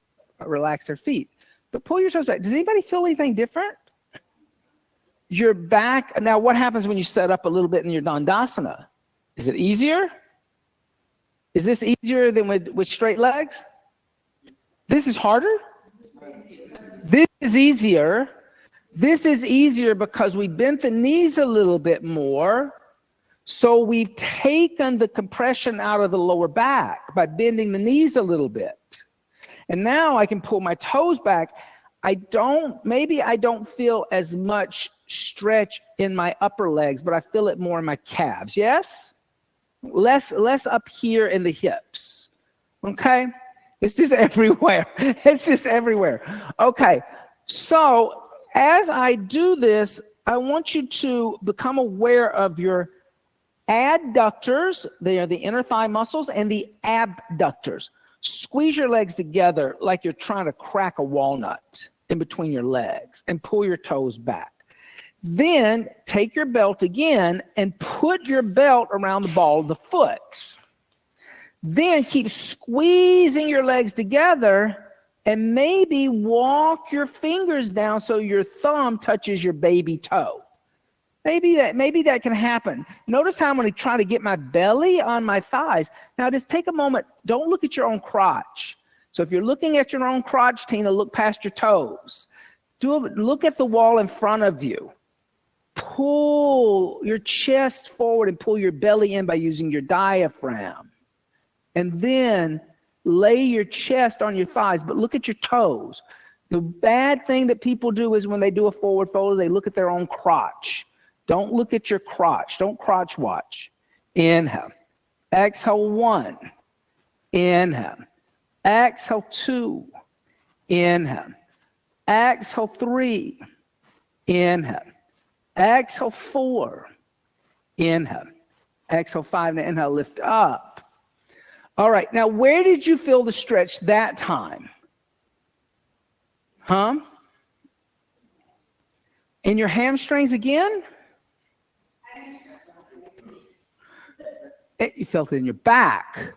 relax their feet. But pull your toes back. Does anybody feel anything different? Your back. Now, what happens when you set up a little bit in your Dandasana? Is it easier? Is this easier than with straight legs? This is harder? This is easier. This is easier because we bent the knees a little bit more. So we've taken the compression out of the lower back by bending the knees a little bit. And now I can pull my toes back. Maybe I don't feel as much stretch in my upper legs, but I feel it more in my calves. Yes? Less up here in the hips. Okay? It's just everywhere. It's just everywhere. Okay. So as I do this, I want you to become aware of your adductors. They are the inner thigh muscles, and the abductors. Squeeze your legs together like you're trying to crack a walnut in between your legs and pull your toes back. Then take your belt again and put your belt around the ball of the foot. Then keep squeezing your legs together and maybe walk your fingers down so your thumb touches your baby toe. Maybe that can happen. Notice how I'm going to try to get my belly on my thighs. Now just take a moment. Don't look at your own crotch. So if you're looking at your own crotch, Tina, look past your toes. Look at the wall in front of you. Pull your chest forward and pull your belly in by using your diaphragm. And then lay your chest on your thighs, but look at your toes. The bad thing that people do is when they do a forward fold, they look at their own crotch. Don't look at your crotch. Don't crotch watch. Inhale. Exhale 1. Inhale. Exhale 2. Inhale. Exhale 3. Inhale. Exhale 4. Inhale. Exhale 5. Now inhale, lift up. All right. Now, where did you feel the stretch that time? Huh? In your hamstrings again? You felt it in your back.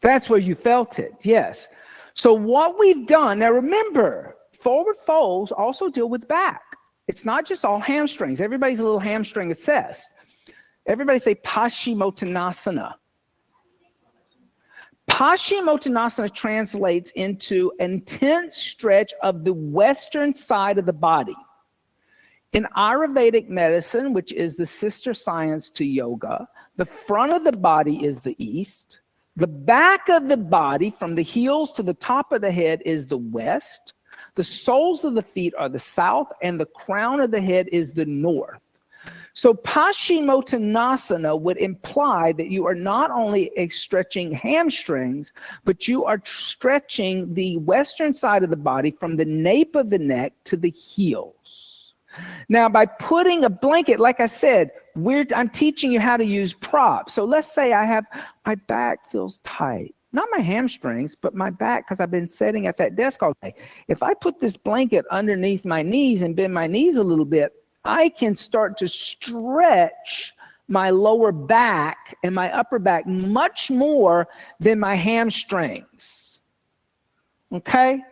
That's where you felt it, yes. So what we've done, now remember, forward folds also deal with back. It's not just all hamstrings. Everybody's a little hamstring assessed. Everybody say Paschimottanasana. Paschimottanasana translates into intense stretch of the western side of the body. In Ayurvedic medicine, which is the sister science to yoga, the front of the body is the east. The back of the body, from the heels to the top of the head, is the west. The soles of the feet are the south, and the crown of the head is the north. So Paschimottanasana would imply that you are not only stretching hamstrings, but you are stretching the western side of the body from the nape of the neck to the heels. Now, by putting a blanket, like I said, I'm teaching you how to use props. So let's say my back feels tight. Not my hamstrings, but my back, because I've been sitting at that desk all day. If I put this blanket underneath my knees and bend my knees a little bit, I can start to stretch my lower back and my upper back much more than my hamstrings. Okay?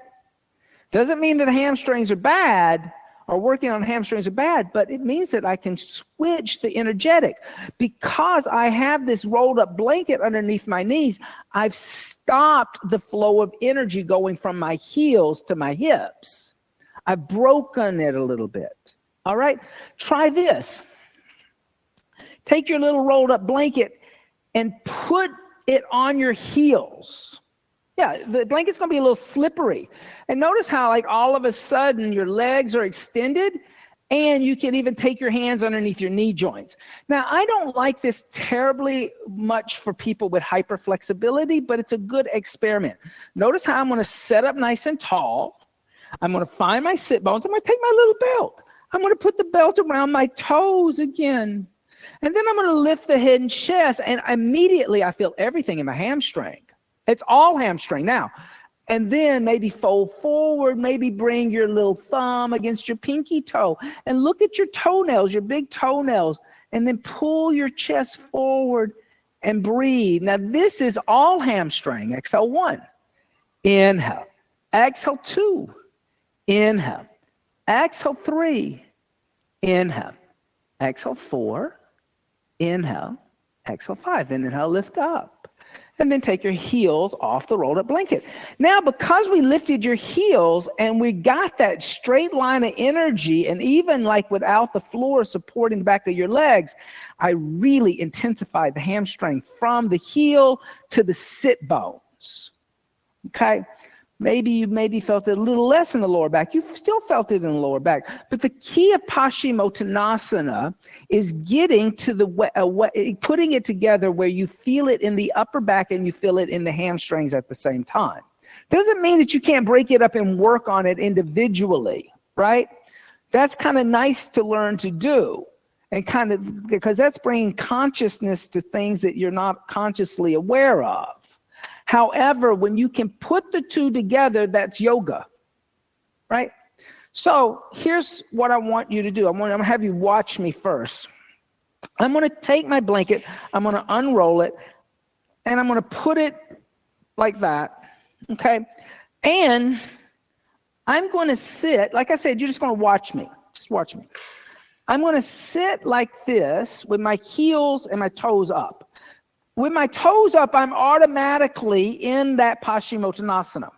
Doesn't mean that hamstrings are bad, or working on hamstrings are bad, but it means that I can switch the energetic. Because I have this rolled up blanket underneath my knees, I've stopped the flow of energy going from my heels to my hips. I've broken it a little bit. All right, try this. Take your little rolled up blanket and put it on your heels. Yeah, the blanket's going to be a little slippery. And notice how, like, all of a sudden your legs are extended, and you can even take your hands underneath your knee joints. Now, I don't like this terribly much for people with hyperflexibility, but it's a good experiment. Notice how I'm going to set up nice and tall. I'm going to find my sit bones. I'm going to take my little belt. I'm going to put the belt around my toes again. And then I'm going to lift the head and chest. And immediately I feel everything in my hamstring. It's all hamstring now. And then maybe fold forward, maybe bring your little thumb against your pinky toe and look at your toenails, your big toenails, and then pull your chest forward and breathe. Now this is all hamstring. Exhale 1, inhale. Exhale 2, inhale. Exhale 3, inhale. Exhale 4, inhale. Exhale 5, and inhale, lift up. And then take your heels off the rolled up blanket. Now, because we lifted your heels and we got that straight line of energy, and even like without the floor supporting the back of your legs, I really intensified the hamstring from the heel to the sit bones. Okay? Maybe you felt it a little less in the lower back. You still felt it in the lower back. But the key of Paschimottanasana is getting to the putting it together where you feel it in the upper back and you feel it in the hamstrings at the same time. Doesn't mean that you can't break it up and work on it individually, right? That's kind of nice to learn to do. And kind of, because that's bringing consciousness to things that you're not consciously aware of. However, when you can put the two together, that's yoga, right? So here's what I want you to do. I'm going to have you watch me first. I'm going to take my blanket, I'm going to unroll it, and I'm going to put it like that, okay? And I'm going to sit, like I said, you're just going to watch me. Just watch me. I'm going to sit like this with my heels and my toes up. With my toes up, I'm automatically in that Paschimottanasana.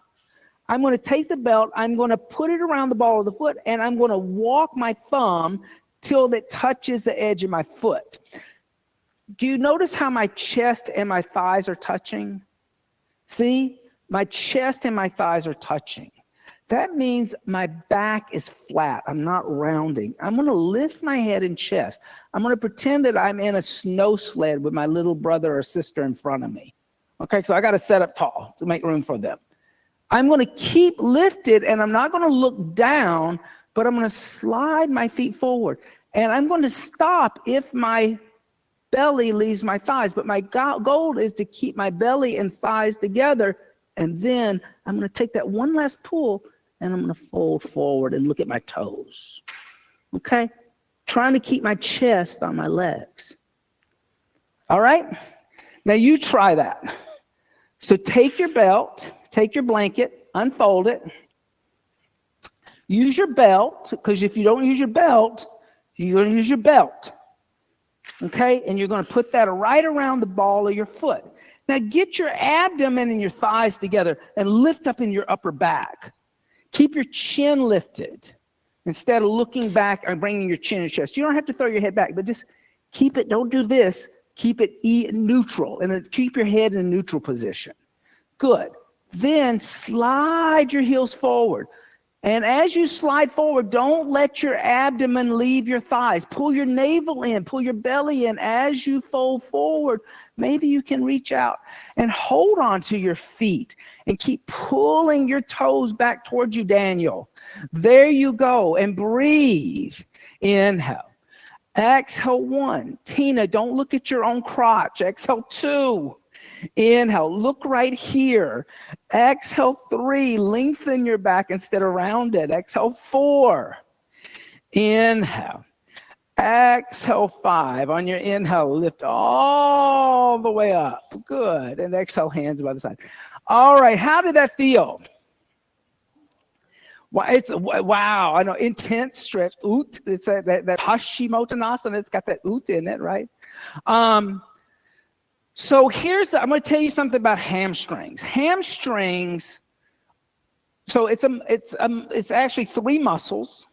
I'm going to take the belt, I'm going to put it around the ball of the foot, and I'm going to walk my thumb till it touches the edge of my foot. Do you notice how my chest and my thighs are touching? See? My chest and my thighs are touching. That means my back is flat. I'm not rounding. I'm going to lift my head and chest. I'm going to pretend that I'm in a snow sled with my little brother or sister in front of me. Okay, so I got to set up tall to make room for them. I'm going to keep lifted, and I'm not going to look down, but I'm going to slide my feet forward. And I'm going to stop if my belly leaves my thighs. But my goal is to keep my belly and thighs together. And then I'm going to take that one last pull, and I'm going to fold forward and look at my toes. Okay? Trying to keep my chest on my legs. All right? Now you try that. So take your belt, take your blanket, unfold it. Use your belt, because if you don't use your belt, you're going to use your belt. Okay? And you're going to put that right around the ball of your foot. Now get your abdomen and your thighs together and lift up in your upper back. Keep your chin lifted instead of looking back and bringing your chin and chest. You don't have to throw your head back, but just keep it. Don't do this. Keep it neutral and keep your head in a neutral position. Good. Then slide your heels forward. And as you slide forward, don't let your abdomen leave your thighs. Pull your navel in, pull your belly in as you fold forward. Maybe you can reach out and hold on to your feet and keep pulling your toes back towards you, Daniel. There you go. And breathe. Inhale. Exhale 1. Tina, don't look at your own crotch. Exhale 2. Inhale. Look right here. Exhale 3. Lengthen your back instead of round it. Exhale 4. Inhale. Exhale 5. On your inhale, lift all the way up. Good. And exhale, hands by the side. All right. How did that feel? Wow. I know. Intense stretch. Oot. It's that Paschimottanasana. It's got that oot in it, right? So I'm going to tell you something about hamstrings. Hamstrings. So it's actually 3 muscles.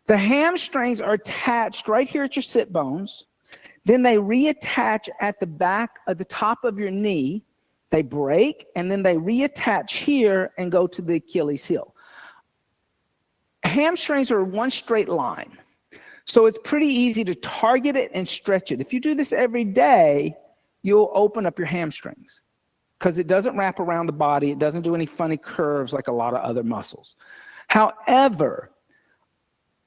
The hamstrings are attached right here at your sit bones. Then they reattach at the back of the top of your knee. They break, and then they reattach here and go to the Achilles heel. Hamstrings are one straight line. So it's pretty easy to target it and stretch it. If you do this every day, you'll open up your hamstrings. because it doesn't wrap around the body. It doesn't do any funny curves like a lot of other muscles. However,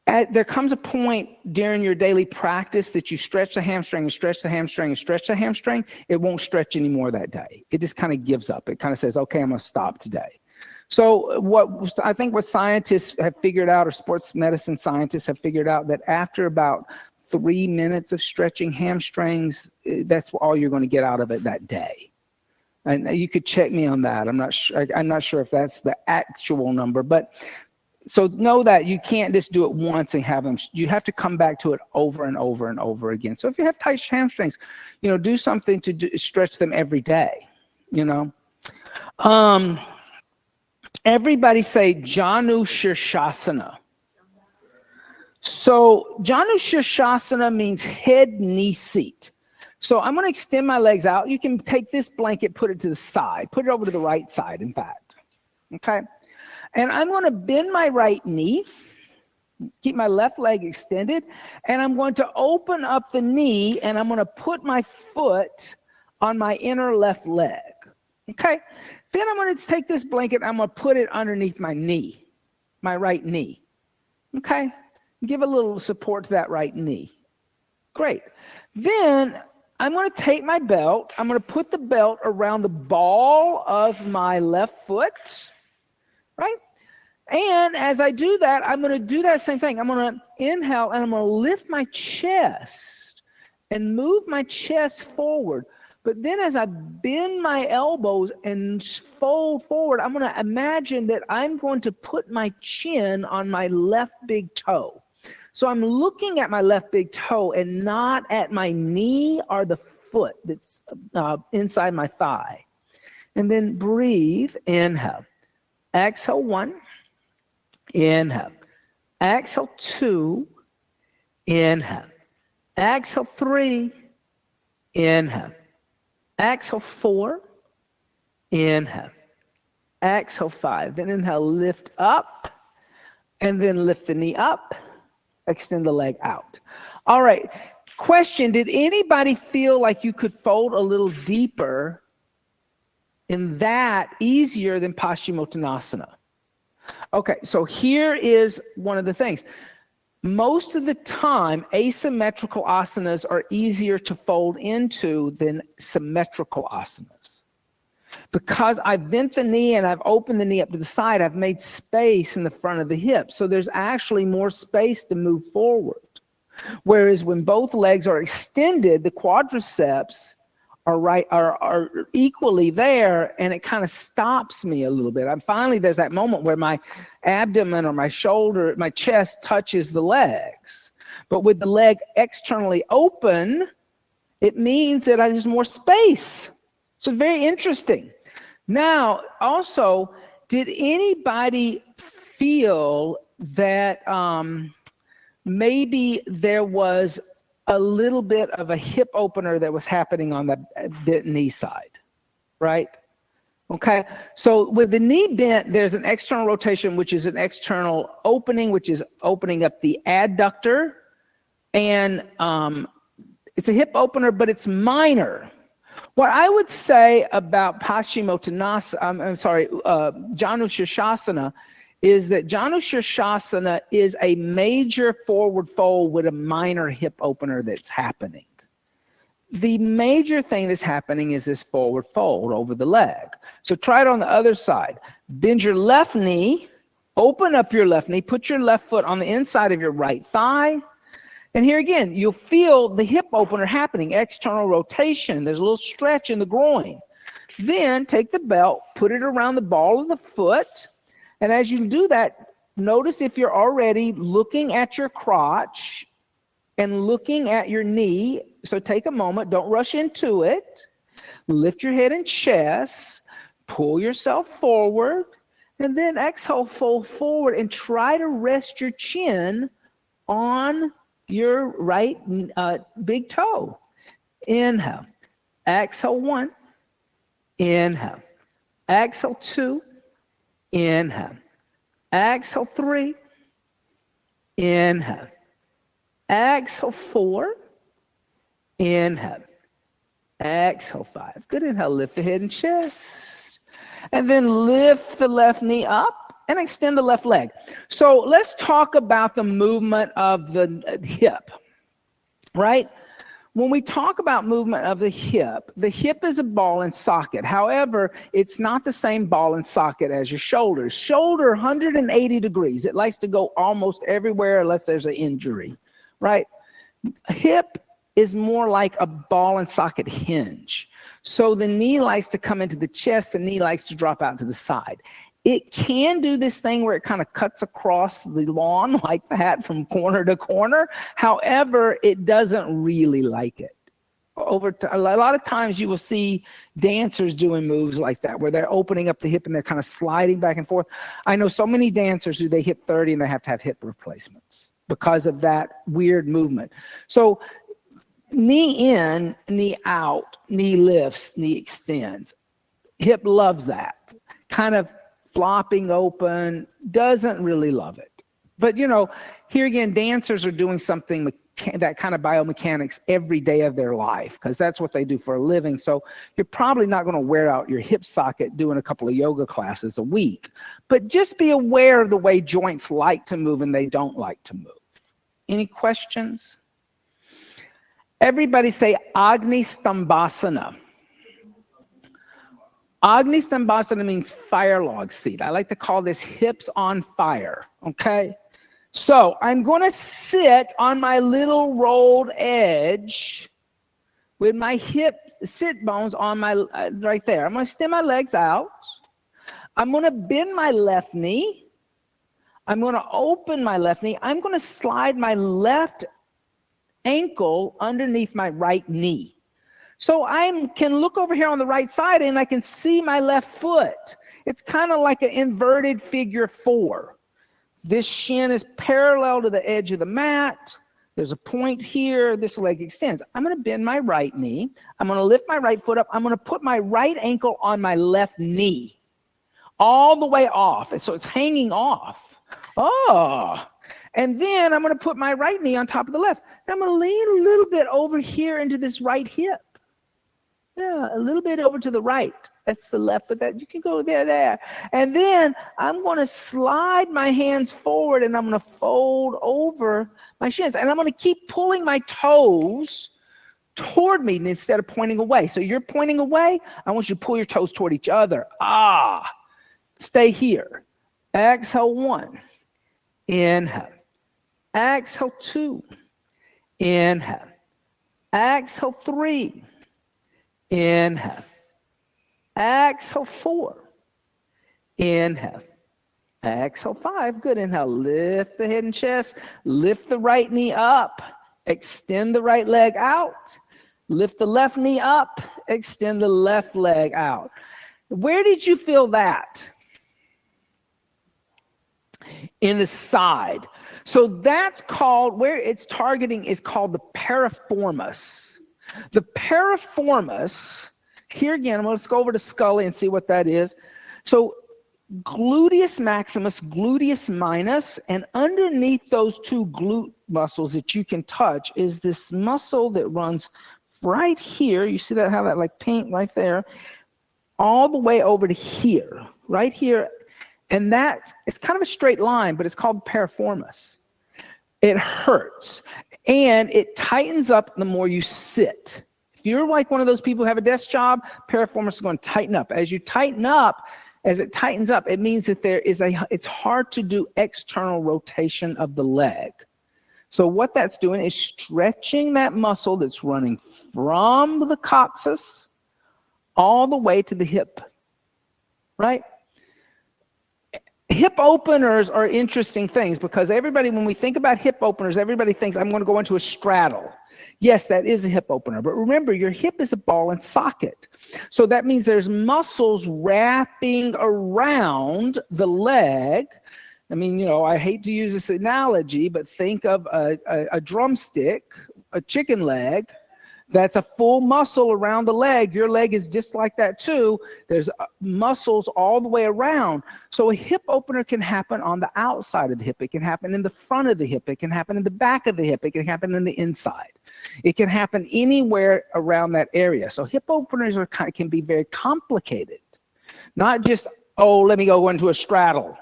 there comes a point during your daily practice that you stretch the hamstring and stretch the hamstring and stretch the hamstring. It won't stretch anymore that day. It just kind of gives up. It kind of says, okay, I'm going to stop today. So what scientists have figured out, or sports medicine scientists have figured out, that after about 3 minutes of stretching hamstrings, that's all you're going to get out of it that day. And you could check me on that. I'm not sure if that's the actual number, but so know that you can't just do it once and have them. You have to come back to it over and over and over again. So if you have tight hamstrings, do something to stretch them every day. Everybody say Janu Shirshasana. So Janu Shirshasana means head knee seat. So I'm going to extend my legs out. You can take this blanket, put it to the side, put it over to the right side, in fact. Okay. And I'm going to bend my right knee, keep my left leg extended, and I'm going to open up the knee, and I'm going to put my foot on my inner left leg. Okay. Then I'm going to take this blanket, I'm going to put it underneath my knee, my right knee. Okay. Give a little support to that right knee. Great. Then I'm going to take my belt. I'm going to put the belt around the ball of my left foot, right? And as I do that, I'm going to do that same thing. I'm going to inhale, and I'm going to lift my chest and move my chest forward. But then as I bend my elbows and fold forward, I'm going to imagine that I'm going to put my chin on my left big toe. So I'm looking at my left big toe and not at my knee or the foot that's inside my thigh. And then breathe, inhale. Exhale 1, inhale. Exhale 2, inhale. Exhale 3, inhale. Exhale 4, inhale. Exhale 5. Then inhale, lift up, and then lift the knee up. Extend the leg out. All right. Question, did anybody feel like you could fold a little deeper in that easier than Paschimottanasana? Okay, so here is one of the things. Most of the time, asymmetrical asanas are easier to fold into than symmetrical asanas. Because I've bent the knee and I've opened the knee up to the side, I've made space in the front of the hip. So there's actually more space to move forward. Whereas when both legs are extended, the quadriceps are equally there, and it kind of stops me a little bit. Finally, there's that moment where my abdomen or my shoulder, my chest touches the legs. But with the leg externally open, it means that there's more space. So very interesting. Now, also, did anybody feel that maybe there was a little bit of a hip opener that was happening on the bent knee side, right? Okay, so with the knee bent, there's an external rotation, which is an external opening, which is opening up the adductor, and it's a hip opener, but it's minor. What I would say about Janu Shirshasana is that Janu Shirshasana is a major forward fold with a minor hip opener that's happening. The major thing that's happening is this forward fold over the leg. So try it on the other side. Bend your left knee, open up your left knee, put your left foot on the inside of your right thigh. And here again, you'll feel the hip opener happening, external rotation. There's a little stretch in the groin. Then take the belt, put it around the ball of the foot. And as you do that, notice if you're already looking at your crotch and looking at your knee. So take a moment, don't rush into it. Lift your head and chest, pull yourself forward, and then exhale, fold forward and try to rest your chin on your right big toe. Inhale. Exhale 1. Inhale. Exhale 2. Inhale. Exhale 3. Inhale. Exhale 4. Inhale. Exhale, 5. Good. Inhale, lift the head and chest. And then lift the left knee up and extend the left leg. So let's talk about the movement of the hip, right? When we talk about movement of the hip is a ball and socket. However, it's not the same ball and socket as your shoulders. Shoulder, 180 degrees. It likes to go almost everywhere unless there's an injury, right? Hip is more like a ball and socket hinge. So the knee likes to come into the chest, the knee likes to drop out to the side. It can do this thing where it kind of cuts across the lawn like that from corner to corner. However, it doesn't really like it. A lot of times you will see dancers doing moves like that, where they're opening up the hip and they're kind of sliding back and forth. I know so many dancers who they hit 30 and they have to have hip replacements because of that weird movement. So knee in, knee out, knee lifts, knee extends. Hip loves that. Kind of flopping open, doesn't really love it. But here again, dancers are doing something, that kind of biomechanics every day of their life, because that's what they do for a living. So you're probably not going to wear out your hip socket doing a couple of yoga classes a week. But just be aware of the way joints like to move and they don't like to move. Any questions? Everybody say Agni Stambhasana. Agni Stambhasana means fire log seat. I like to call this hips on fire, okay? So I'm going to sit on my little rolled edge with my hip sit bones on my right there. I'm going to extend my legs out. I'm going to bend my left knee. I'm going to open my left knee. I'm going to slide my left ankle underneath my right knee. So I can look over here on the right side and I can see my left foot. It's kind of like an inverted figure 4. This shin is parallel to the edge of the mat. There's a point here. This leg extends. I'm going to bend my right knee. I'm going to lift my right foot up. I'm going to put my right ankle on my left knee all the way off. And so it's hanging off. Oh. And then I'm going to put my right knee on top of the left. I'm going to lean a little bit over here into this right hip. Yeah, a little bit over to the right. That's the left, but that you can go there. And then I'm going to slide my hands forward and I'm going to fold over my shins. And I'm going to keep pulling my toes toward me instead of pointing away. So you're pointing away. I want you to pull your toes toward each other. Stay here. Exhale 1. Inhale. Exhale 2. Inhale. Exhale 3. Inhale. Exhale 4. Inhale. Exhale 5. Good. Inhale. Lift the head and chest. Lift the right knee up. Extend the right leg out. Lift the left knee up. Extend the left leg out. Where did you feel that? In the side. So that's called, where it's targeting is called the piriformis. The piriformis, here again, let's go over to Scully and see what that is. So gluteus maximus, gluteus minus, and underneath those two glute muscles that you can touch is this muscle that runs right here. You see that, how that like pink right there, all the way over to here, right here. And it's kind of a straight line, but it's called piriformis. It hurts. And it tightens up the more you sit. If you're like one of those people who have a desk job, piriformis is going to tighten up. As you tighten up, as it tightens up, it means that it's hard to do external rotation of the leg. So what that's doing is stretching that muscle that's running from the coccyx all the way to the hip, right? Hip openers are interesting things because everybody, when we think about hip openers, everybody thinks I'm going to go into a straddle. Yes, that is a hip opener. But remember, your hip is a ball and socket. So that means there's muscles wrapping around the leg. I mean, I hate to use this analogy, but think of a drumstick, a chicken leg, That's a full muscle around the leg. Your leg is just like that too. There's muscles all the way around. So a hip opener can happen on the outside of the hip. It can happen in the front of the hip. It can happen in the back of the hip. It can happen in the inside. It can happen anywhere around that area. So hip openers can be very complicated. Not just, oh, let me go into a straddle,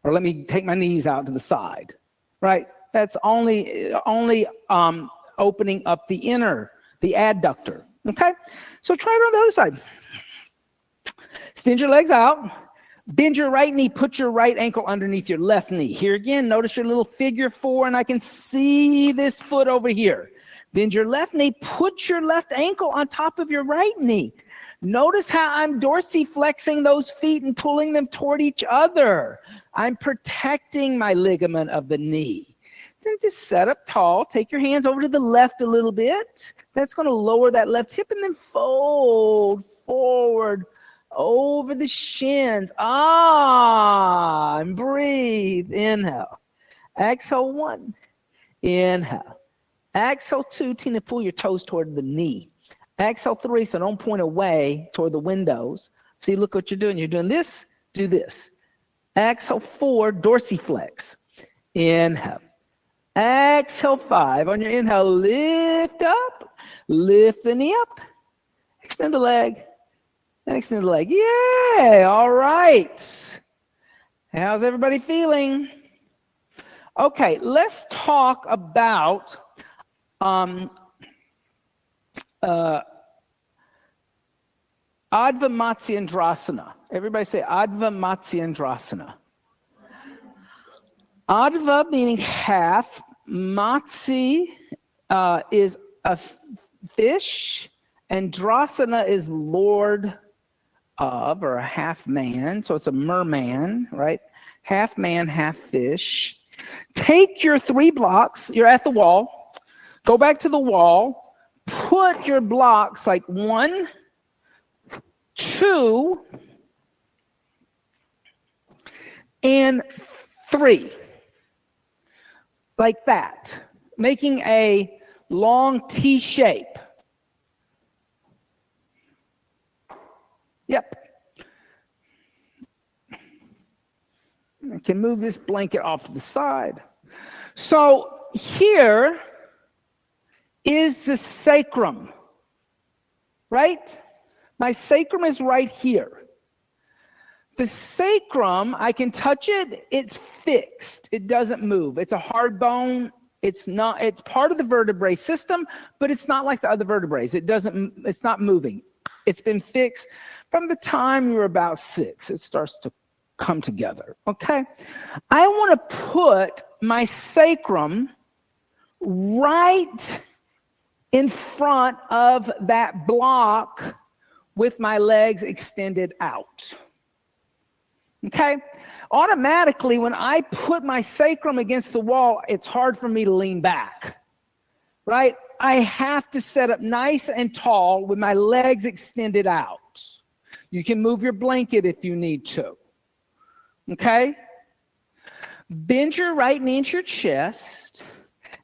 or let me take my knees out to the side, right? That's only opening up the adductor, okay? So try it on the other side. Extend your legs out. Bend your right knee. Put your right ankle underneath your left knee. Here again, notice your little figure 4, and I can see this foot over here. Bend your left knee. Put your left ankle on top of your right knee. Notice how I'm dorsiflexing those feet and pulling them toward each other. I'm protecting my ligament of the knee. Then just set up tall. Take your hands over to the left a little bit. That's going to lower that left hip, and then fold forward over the shins. And breathe. Inhale. Exhale 1. Inhale. Exhale 2. Tina, pull your toes toward the knee. Exhale 3, so don't point away toward the windows. See, look what you're doing. You're doing this, do this. Exhale 4, dorsiflex. Inhale. Exhale 5. On your inhale, lift up. Lift the knee up. Extend the leg. And extend the leg. Yay! All right. How's everybody feeling? Okay, let's talk about Adva Matsyendrasana. Everybody say Adva Matsyendrasana. Adva meaning half. Matsi is a fish, and Drasana is lord of, or a half man. So it's a merman, right? Half man, half fish. Take your 3 blocks. You're at the wall. Go back to the wall. Put your blocks like 1, 2, and 3. Like that. Making a long T shape. Yep. I can move this blanket off to the side. So here is the sacrum, right? My sacrum is right here. The sacrum, I can touch it, it's fixed. It doesn't move. It's a hard bone. It's part of the vertebrae system, but it's not like the other vertebrae. It's not moving. It's been fixed from the time you're about 6. It starts to come together, okay? I want to put my sacrum right in front of that block with my legs extended out. Okay? Automatically, when I put my sacrum against the wall, it's hard for me to lean back, right? I have to set up nice and tall with my legs extended out. You can move your blanket if you need to, okay? Bend your right knee into your chest.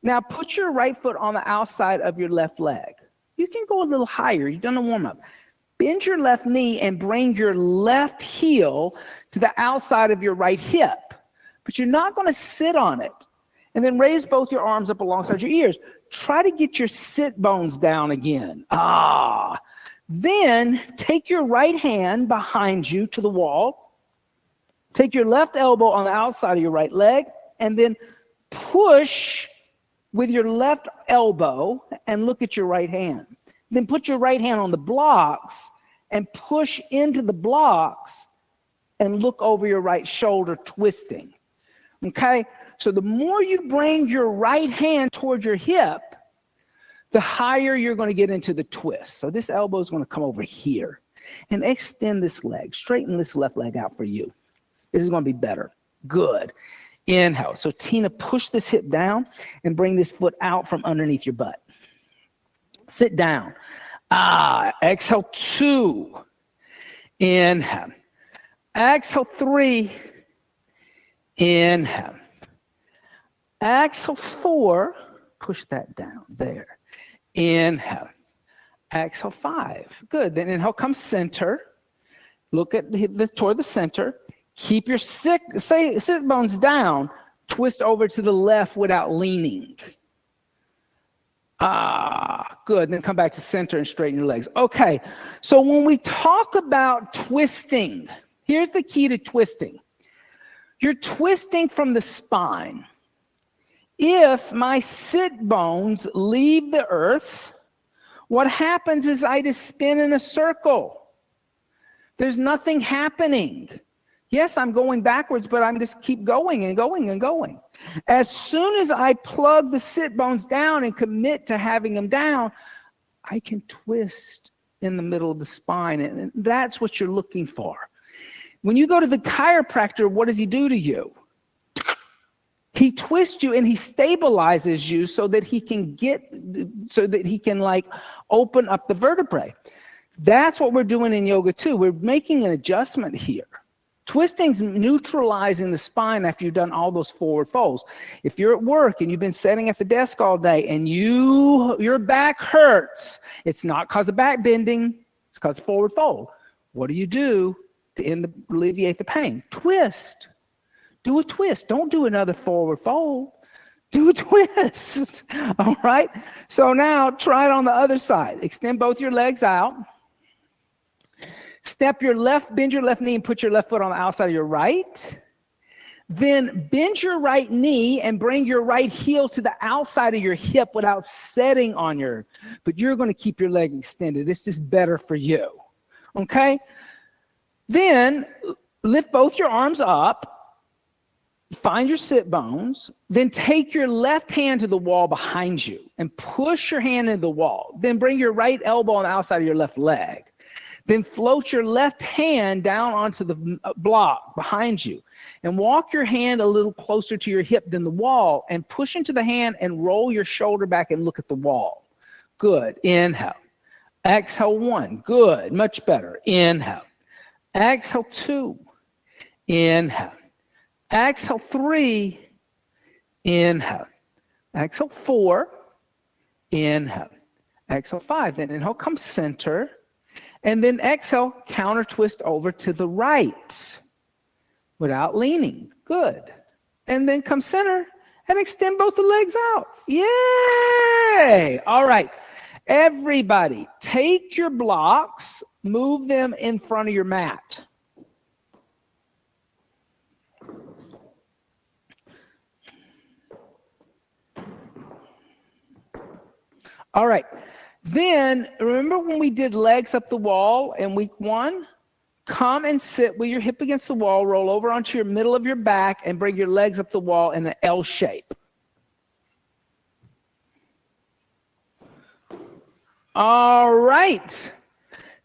Now put your right foot on the outside of your left leg. You can go a little higher. You've done a warm-up. Bend your left knee and bring your left heel to the outside of your right hip. But you're not going to sit on it. And then raise both your arms up alongside your ears. Try to get your sit bones down again. Then take your right hand behind you to the wall. Take your left elbow on the outside of your right leg. And then push with your left elbow and look at your right hand. Then put your right hand on the blocks and push into the blocks and look over your right shoulder, twisting. Okay? So the more you bring your right hand toward your hip, the higher you're going to get into the twist. So this elbow is going to come over here. And extend this leg. Straighten this left leg out for you. This is going to be better. Good. Inhale. So Tina, push this hip down and bring this foot out from underneath your butt. Sit down. Exhale 2. Inhale. Exhale 3. Inhale. Exhale 4. Push that down there. Inhale. Exhale, 5. Good. Then inhale, come center. Look at toward the center. Keep your sit bones down. Twist over to the left without leaning. Good. Then come back to center and straighten your legs. Okay. So when we talk about twisting, here's the key to twisting. You're twisting from the spine. If my sit bones leave the earth, what happens is I just spin in a circle. There's nothing happening. Yes, I'm going backwards, but I'm just keep going and going and going. As soon as I plug the sit bones down and commit to having them down, I can twist in the middle of the spine, and that's what you're looking for. When you go to the chiropractor, what does he do to you? He twists you and he stabilizes you so that he can like open up the vertebrae. That's what we're doing in yoga too. We're making an adjustment here. Twisting's neutralizing the spine after you've done all those forward folds. If you're at work and you've been sitting at the desk all day and your back hurts, it's not because of back bending, it's because of forward fold. What do to alleviate the pain? Twist. Do a twist. Don't do another forward fold. Do a twist. All right? So now try it on the other side. Extend both your legs out. Bend your left knee and put your left foot on the outside of your right. Then bend your right knee and bring your right heel to the outside of your hip without setting on but you're going to keep your leg extended. This is better for you. Okay? Then lift both your arms up. Find your sit bones, then take your left hand to the wall behind you and push your hand into the wall. Then bring your right elbow on the outside of your left leg. Then float your left hand down onto the block behind you and walk your hand a little closer to your hip than the wall and push into the hand and roll your shoulder back and look at the wall. Good. Inhale. Exhale 1. Good. Much better. Inhale. Exhale 2. Inhale. Exhale 3, inhale. Exhale 4, inhale. Exhale 5, then inhale, come center. And then exhale, counter twist over to the right without leaning. Good. And then come center and extend both the legs out. Yay! All right. Everybody, take your blocks, move them in front of your mat. All right, then remember when we did legs up the wall in week 1? Come and sit with your hip against the wall, roll over onto your middle of your back and bring your legs up the wall in an L shape. All right,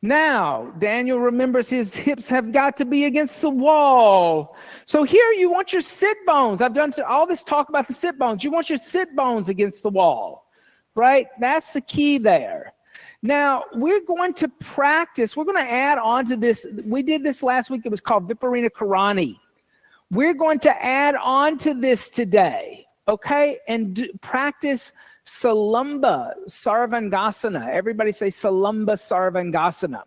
now Daniel remembers his hips have got to be against the wall. So here you want your sit bones. I've done all this talk about the sit bones. You want your sit bones against the wall. Right? That's the key there. Now, we're going to practice. We're going to add on to this. We did this last week. It was called Viparina Karani. We're going to add on to this today, okay? And practice Salamba Sarvangasana. Everybody say Salamba Sarvangasana.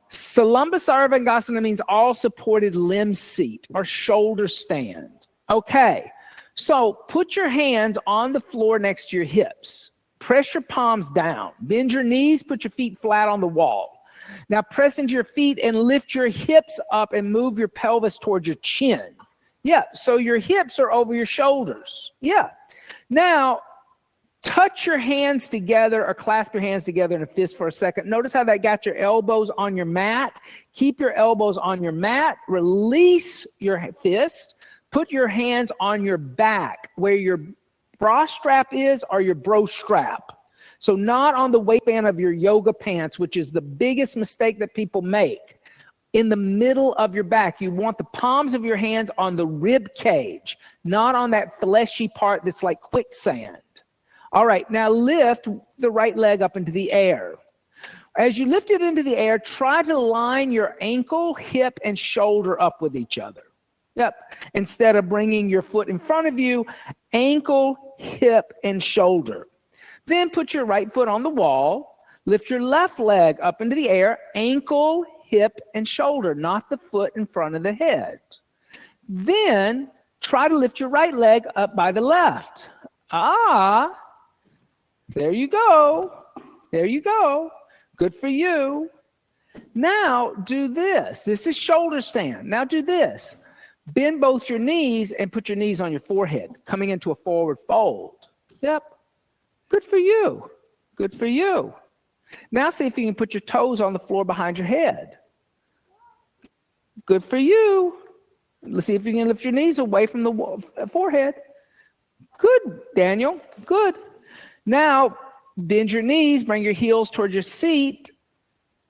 Salamba Sarvangasana means all supported limb seat or shoulder stand. Okay. So put your hands on the floor next to your hips. Press your palms down. Bend your knees. Put your feet flat on the wall. Now press into your feet and lift your hips up and move your pelvis towards your chin. Yeah, so your hips are over your shoulders. Yeah. Now touch your hands together or clasp your hands together in a fist for a second. Notice how that got your elbows on your mat. Keep your elbows on your mat. Release your fist. Put your hands on your back where your bra strap is or your bro strap. So not on the waistband of your yoga pants, which is the biggest mistake that people make. In the middle of your back, you want the palms of your hands on the rib cage, not on that fleshy part that's like quicksand. All right, now lift the right leg up into the air. As you lift it into the air, try to line your ankle, hip, and shoulder up with each other. Yep. Instead of bringing your foot in front of you, ankle, hip, and shoulder. Then put your right foot on the wall. Lift your left leg up into the air, ankle, hip, and shoulder, not the foot in front of the head. Then try to lift your right leg up by the left. There you go. There you go. Good for you. Now do this. This is shoulder stand. Now do this. Bend both your knees and put your knees on your forehead, coming into a forward fold. Yep. Good for you. Good for you. Now see if you can put your toes on the floor behind your head. Good for you. Let's see if you can lift your knees away from the forehead. Good, Daniel. Good. Now, bend your knees, bring your heels towards your seat,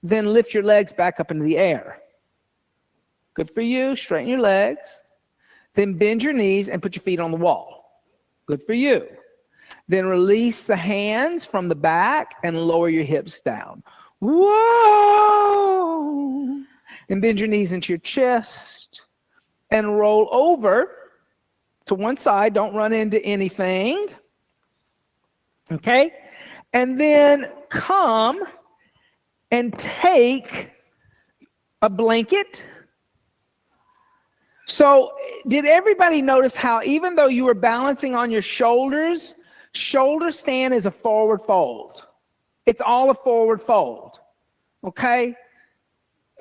then lift your legs back up into the air. Good for you. Straighten your legs. Then bend your knees and put your feet on the wall. Good for you. Then release the hands from the back and lower your hips down. Whoa! And bend your knees into your chest and roll over to one side. Don't run into anything. Okay? And then come and take a blanket. So did everybody notice how even though you were balancing on your shoulders, shoulder stand is a forward fold. It's all a forward fold. Okay?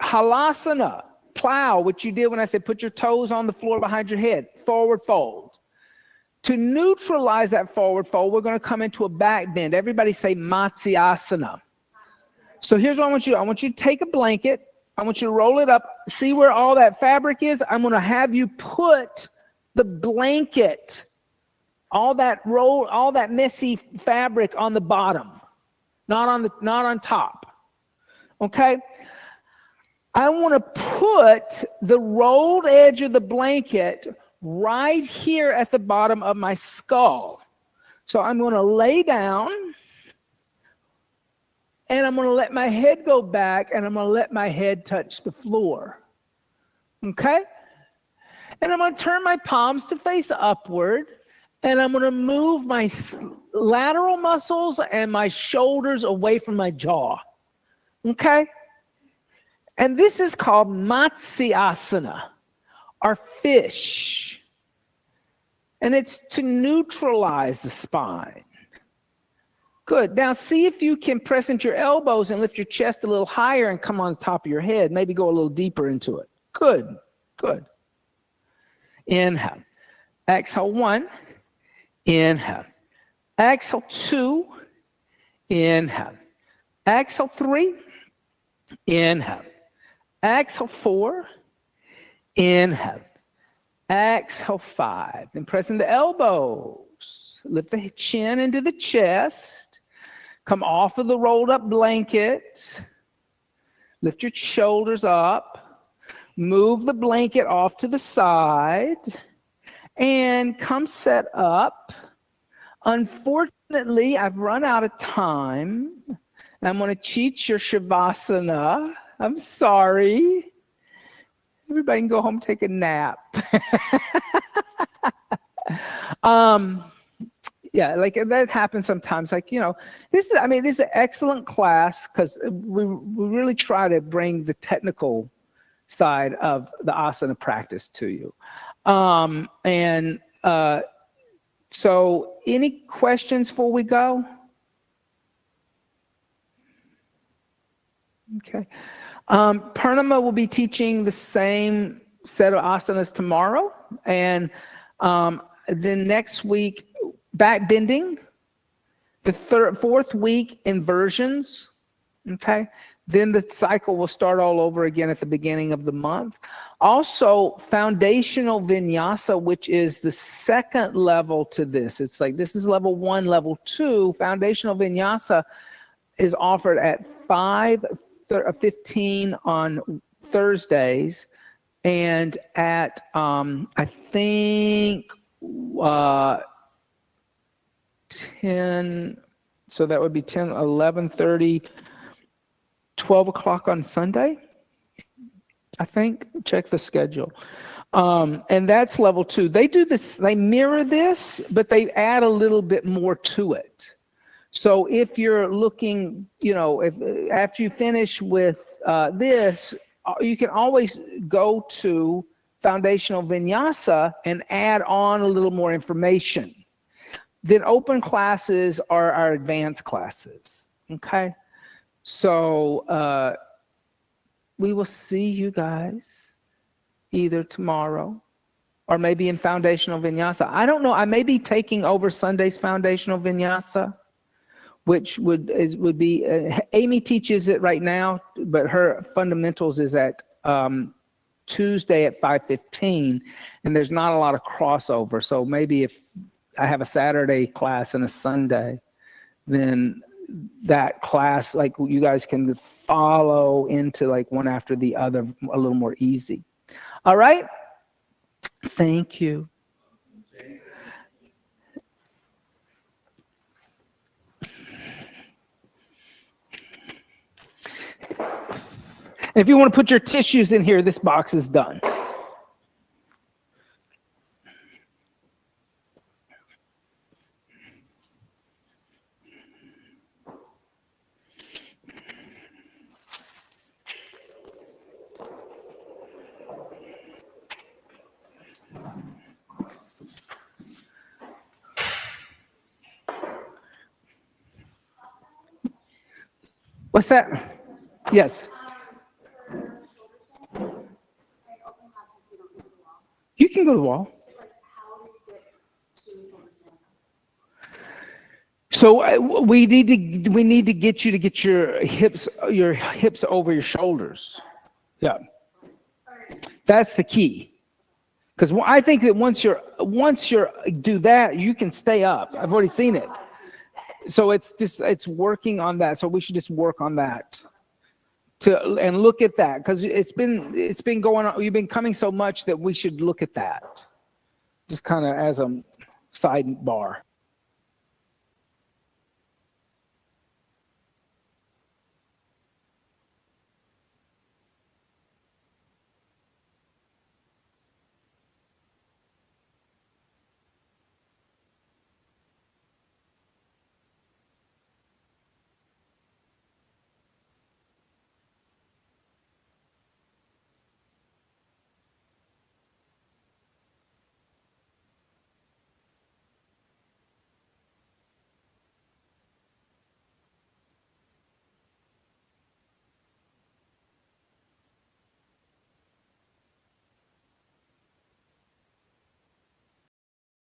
Halasana, plow, which you did when I said put your toes on the floor behind your head, forward fold. To neutralize that forward fold, we're going to come into a back bend. Everybody say Matsyasana. So here's what I want you to do. I want you to take a blanket. I want you to roll it up. See where all that fabric is? I'm going to have you put the blanket, all that messy fabric on the bottom, not on top. Okay? I want to put the rolled edge of the blanket right here at the bottom of my skull. So I'm going to lay down and I'm going to let my head go back and I'm going to let my head touch the floor. Okay? And I'm going to turn my palms to face upward and I'm going to move my lateral muscles and my shoulders away from my jaw. Okay? And this is called Matsyasana, or fish. And it's to neutralize the spine. Good. Now see if you can press into your elbows and lift your chest a little higher and come on top of your head. Maybe go a little deeper into it. Good. Good. Inhale. Exhale 1. Inhale. Exhale 2. Inhale. Exhale 3. Inhale. Exhale 4. Inhale. Exhale 5. Then pressing the elbows. Lift the chin into the chest. Come off of the rolled up blanket. Lift your shoulders up. Move the blanket off to the side. And come set up. Unfortunately, I've run out of time. I'm going to cheat your Shavasana. I'm sorry. Everybody can go home and take a nap. Yeah, like that happens sometimes. Like, this is an excellent class because we really try to bring the technical side of the asana practice to you. So any questions before we go? Okay. Purnima will be teaching the same set of asanas tomorrow. And then next week, back bending. The fourth week, inversions. Okay. Then the cycle will start all over again at the beginning of the month. Also, foundational vinyasa, which is the second level to this. It's like this is level 1, level 2. Foundational vinyasa is offered at 5:15 on Thursdays, and at I think 10. So that would be 10, 11:30, 12 o'clock on Sunday. I think. Check the schedule. And that's level 2. They do this. They mirror this, but they add a little bit more to it. So if you're looking, if after you finish with this, you can always go to foundational vinyasa and add on a little more information. Then open classes are our advanced classes. Okay. So we will see you guys either tomorrow or maybe in foundational vinyasa. I don't know. I may be taking over Sunday's foundational vinyasa, which would be Amy teaches it right now, but her fundamentals is at Tuesday at 5:15, and there's not a lot of crossover. So maybe if I have a Saturday class and a Sunday, then that class, like you guys can follow into like one after the other a little more easy. All right. Thank you. And if you want to put your tissues in here, this box is done. What's that? Yes. You can go to the wall. So we need to get you to get your hips over your shoulders. Yeah. That's the key. Because I think that once you're do that, you can stay up. I've already seen it. So it's working on that. So we should just work on that and look at that, because it's been going on. You've been coming so much that we should look at that, just kind of as a sidebar.